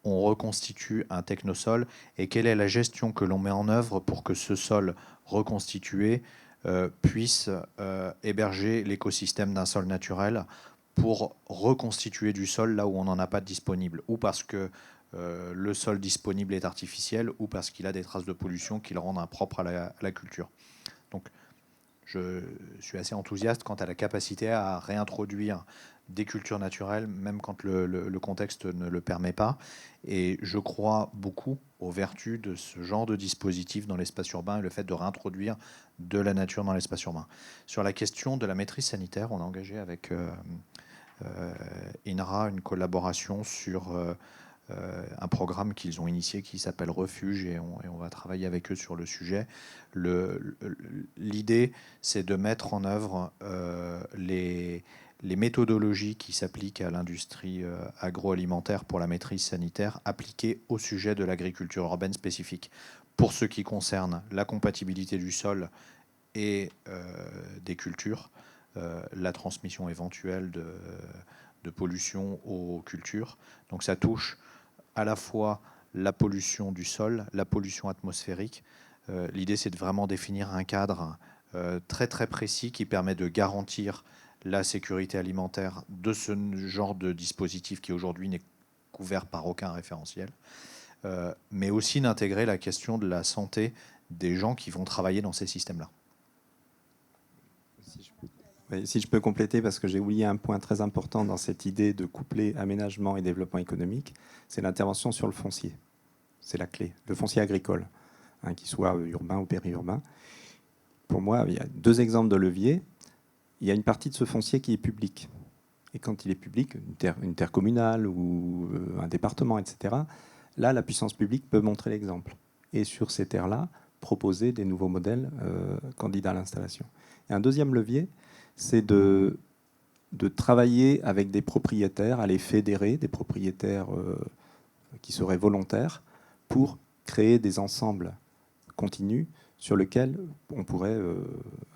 on reconstitue un technosol et quelle est la gestion que l'on met en œuvre pour que ce sol reconstitué puisse héberger l'écosystème d'un sol naturel pour reconstituer du sol là où on n'en a pas de disponible, ou parce que le sol disponible est artificiel, ou parce qu'il a des traces de pollution qui le rendent impropre à la culture. Donc, je suis assez enthousiaste quant à la capacité à réintroduire des cultures naturelles, même quand le contexte ne le permet pas. Et je crois beaucoup aux vertus de ce genre de dispositif dans l'espace urbain et le fait de réintroduire de la nature dans l'espace urbain. Sur la question de la maîtrise sanitaire, on a engagé avec INRA une collaboration sur un programme qu'ils ont initié qui s'appelle Refuge, et on va travailler avec eux sur le sujet. L'idée, c'est de mettre en œuvre les méthodologies qui s'appliquent à l'industrie agroalimentaire pour la maîtrise sanitaire, appliquées au sujet de l'agriculture urbaine spécifique. Pour ce qui concerne la compatibilité du sol et des cultures, la transmission éventuelle de pollution aux cultures. Donc ça touche à la fois la pollution du sol, la pollution atmosphérique. L'idée, c'est de vraiment définir un cadre très très précis qui permet de garantir la sécurité alimentaire de ce genre de dispositif qui aujourd'hui n'est couvert par aucun référentiel, mais aussi d'intégrer la question de la santé des gens qui vont travailler dans ces systèmes-là. Si je peux compléter, parce que j'ai oublié un point très important dans cette idée de coupler aménagement et développement économique, c'est l'intervention sur le foncier. C'est la clé, le foncier agricole, qu'il soit urbain ou périurbain. Pour moi, il y a deux exemples de levier. Il y a une partie de ce foncier qui est public. Et quand il est public, une terre communale ou un département, etc., là, la puissance publique peut montrer l'exemple. Et sur ces terres-là, proposer des nouveaux modèles candidats à l'installation. Et un deuxième levier, c'est de travailler avec des propriétaires, à les fédérer, des propriétaires qui seraient volontaires, pour créer des ensembles continus sur lesquels on pourrait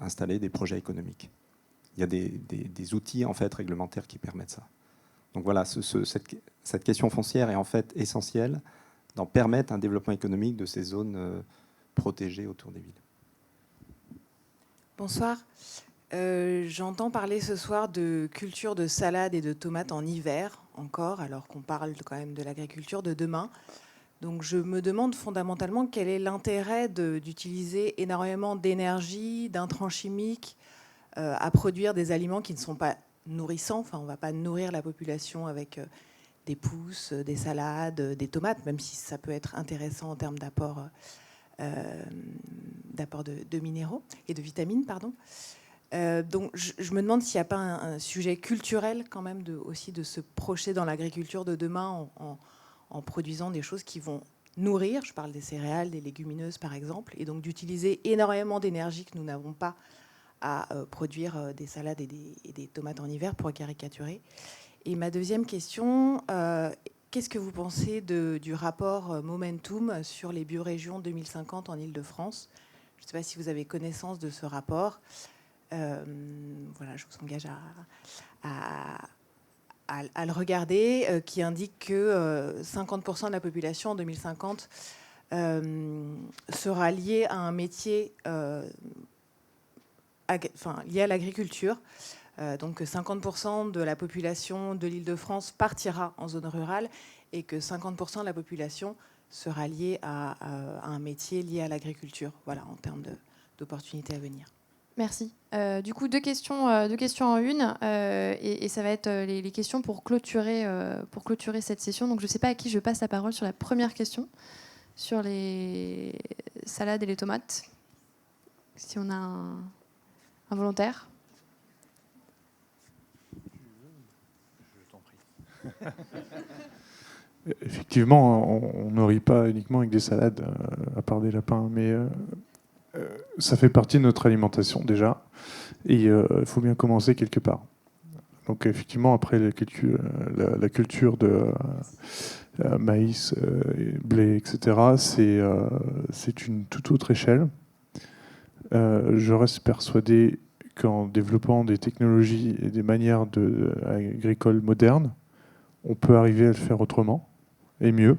installer des projets économiques. Il y a des outils en fait, réglementaires qui permettent ça. Donc voilà, cette question foncière est en fait essentielle d'en permettre un développement économique de ces zones protégées autour des villes. Bonsoir. J'entends parler ce soir de culture de salade et de tomates en hiver encore, alors qu'on parle quand même de l'agriculture de demain. Donc je me demande fondamentalement quel est l'intérêt d'utiliser énormément d'énergie, d'intrants chimiques à produire des aliments qui ne sont pas nourrissants. Enfin, on ne va pas nourrir la population avec des pousses, des salades, des tomates, même si ça peut être intéressant en termes d'apport de minéraux et de vitamines, pardon. Donc je me demande s'il n'y a pas un sujet culturel quand même aussi de se projeter dans l'agriculture de demain en produisant des choses qui vont nourrir, je parle des céréales, des légumineuses par exemple, et donc d'utiliser énormément d'énergie que nous n'avons pas à produire des salades et des tomates en hiver, pour caricaturer. Et ma deuxième question, qu'est-ce que vous pensez du rapport Momentum sur les biorégions 2050 en Île-de-France? Je ne sais pas si vous avez connaissance de ce rapport. Voilà, je vous engage à à le regarder, qui indique que 50% de la population en 2050 sera liée à un métier lié à l'agriculture. Donc 50% de la population de l'Île-de-France partira en zone rurale et que 50% de la population sera liée à un métier lié à l'agriculture, voilà, en termes d'opportunités à venir. Merci. Du coup, deux questions en une, et ça va être les questions pour clôturer cette session. Donc, je ne sais pas à qui je passe la parole sur la première question, sur les salades et les tomates. Si on a un volontaire. Je t'en prie. Effectivement, on ne rit pas uniquement avec des salades, à part des lapins, mais ça fait partie de notre alimentation déjà, et il faut bien commencer quelque part. Donc effectivement, après la culture de maïs, blé, etc., c'est une toute autre échelle. Je reste persuadé qu'en développant des technologies et des manières agricoles modernes, on peut arriver à le faire autrement et mieux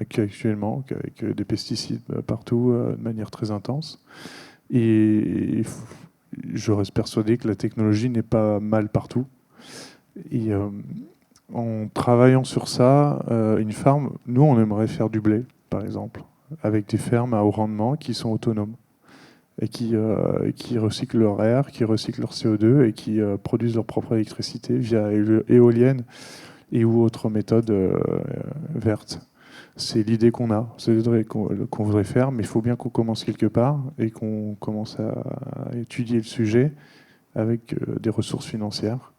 qu'actuellement, qu'avec des pesticides partout de manière très intense. Et je reste persuadé que la technologie n'est pas mal partout. Et en travaillant sur ça, une ferme, nous on aimerait faire du blé, par exemple, avec des fermes à haut rendement qui sont autonomes et qui recyclent leur air, qui recyclent leur CO2 et qui produisent leur propre électricité via éolienne et ou autres méthodes vertes. C'est l'idée qu'on a, c'est l'idée qu'on voudrait faire, mais il faut bien qu'on commence quelque part et qu'on commence à étudier le sujet avec des ressources financières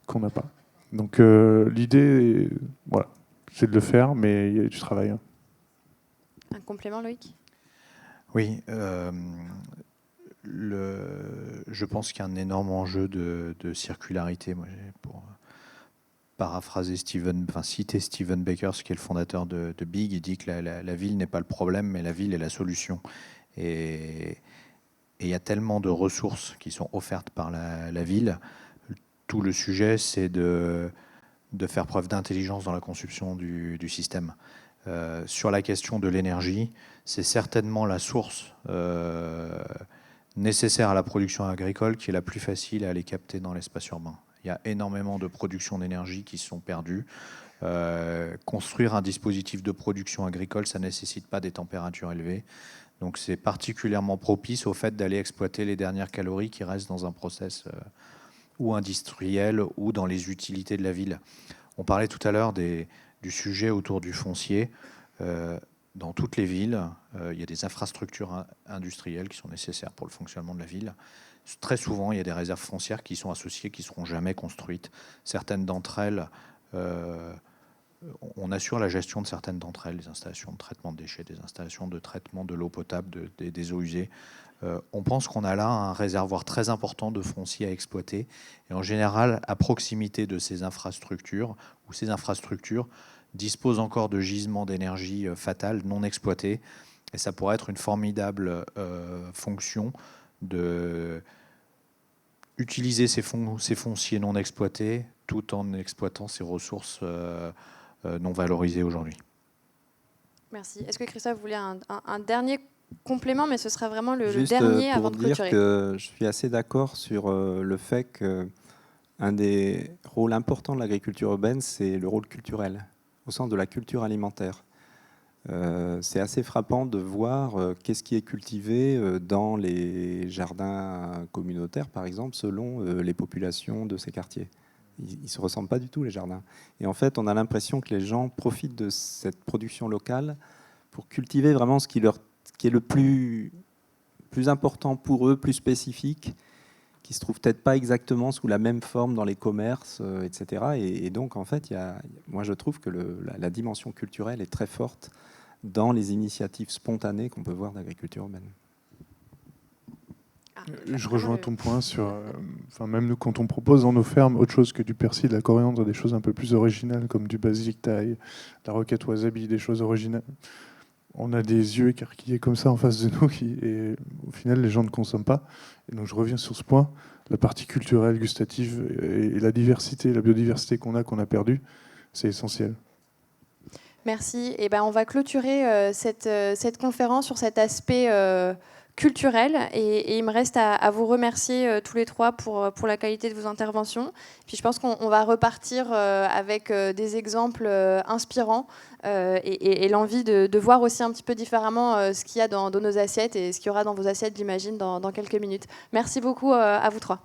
qu'on n'a pas. Donc l'idée, voilà, c'est de le faire, mais il y a du travail. Un complément, Loïc ? Oui, je pense qu'il y a un énorme enjeu de circularité. Moi, pour citer Stephen Bakers, qui est le fondateur de Big, il dit que la ville n'est pas le problème, mais la ville est la solution. Et il y a tellement de ressources qui sont offertes par la ville. Tout le sujet, c'est de faire preuve d'intelligence dans la conception du système. Sur la question de l'énergie, c'est certainement la source nécessaire à la production agricole qui est la plus facile à aller capter dans l'espace urbain. Il y a énormément de production d'énergie qui sont perdues. Construire un dispositif de production agricole, ça ne nécessite pas des températures élevées. Donc c'est particulièrement propice au fait d'aller exploiter les dernières calories qui restent dans un process ou industriel ou dans les utilités de la ville. On parlait tout à l'heure du sujet autour du foncier. Dans toutes les villes, il y a des infrastructures industrielles qui sont nécessaires pour le fonctionnement de la ville. Très souvent, il y a des réserves foncières qui sont associées, qui ne seront jamais construites. Certaines d'entre elles, on assure la gestion de certaines d'entre elles, des installations de traitement de déchets, des installations de traitement de l'eau potable, des eaux usées. On pense qu'on a là un réservoir très important de foncier à exploiter. Et en général, à proximité de ces infrastructures, où ces infrastructures disposent encore de gisements d'énergie fatale non exploités. Et ça pourrait être une formidable fonction de utiliser ces fonciers non exploités tout en exploitant ces ressources non valorisées aujourd'hui. Merci. Est-ce que Christophe voulait un dernier complément, mais ce sera vraiment le Juste dernier avant de clôturer. pour dire que je suis assez d'accord sur le fait qu'un des rôles importants de l'agriculture urbaine, c'est le rôle culturel, au sens de la culture alimentaire. C'est assez frappant de voir qu'est-ce qui est cultivé dans les jardins communautaires, par exemple, selon les populations de ces quartiers. Ils ne se ressemblent pas du tout, les jardins. Et en fait, on a l'impression que les gens profitent de cette production locale pour cultiver vraiment ce qui est le plus important pour eux, plus spécifique, qui ne se trouve peut-être pas exactement sous la même forme dans les commerces, etc. Et donc, en fait, moi, je trouve que la dimension culturelle est très forte dans les initiatives spontanées qu'on peut voir d'agriculture urbaine. Je rejoins ton point sur... même nous, quand on propose dans nos fermes autre chose que du persil, de la coriandre, des choses un peu plus originales, comme du basilic thaï, de la roquette wasabi, des choses originales, on a des yeux écarquillés comme ça en face de nous, et au final, les gens ne consomment pas. Et donc, je reviens sur ce point. la partie culturelle, gustative et la diversité, la biodiversité qu'on a perdue, c'est essentiel. Merci. Et ben, on va clôturer cette conférence sur cet aspect culturel. Et il me reste à vous remercier tous les trois pour la qualité de vos interventions. Puis je pense qu'on va repartir avec des exemples inspirants et l'envie de voir aussi un petit peu différemment ce qu'il y a dans nos assiettes et ce qu'il y aura dans vos assiettes, j'imagine, dans quelques minutes. Merci beaucoup à vous trois.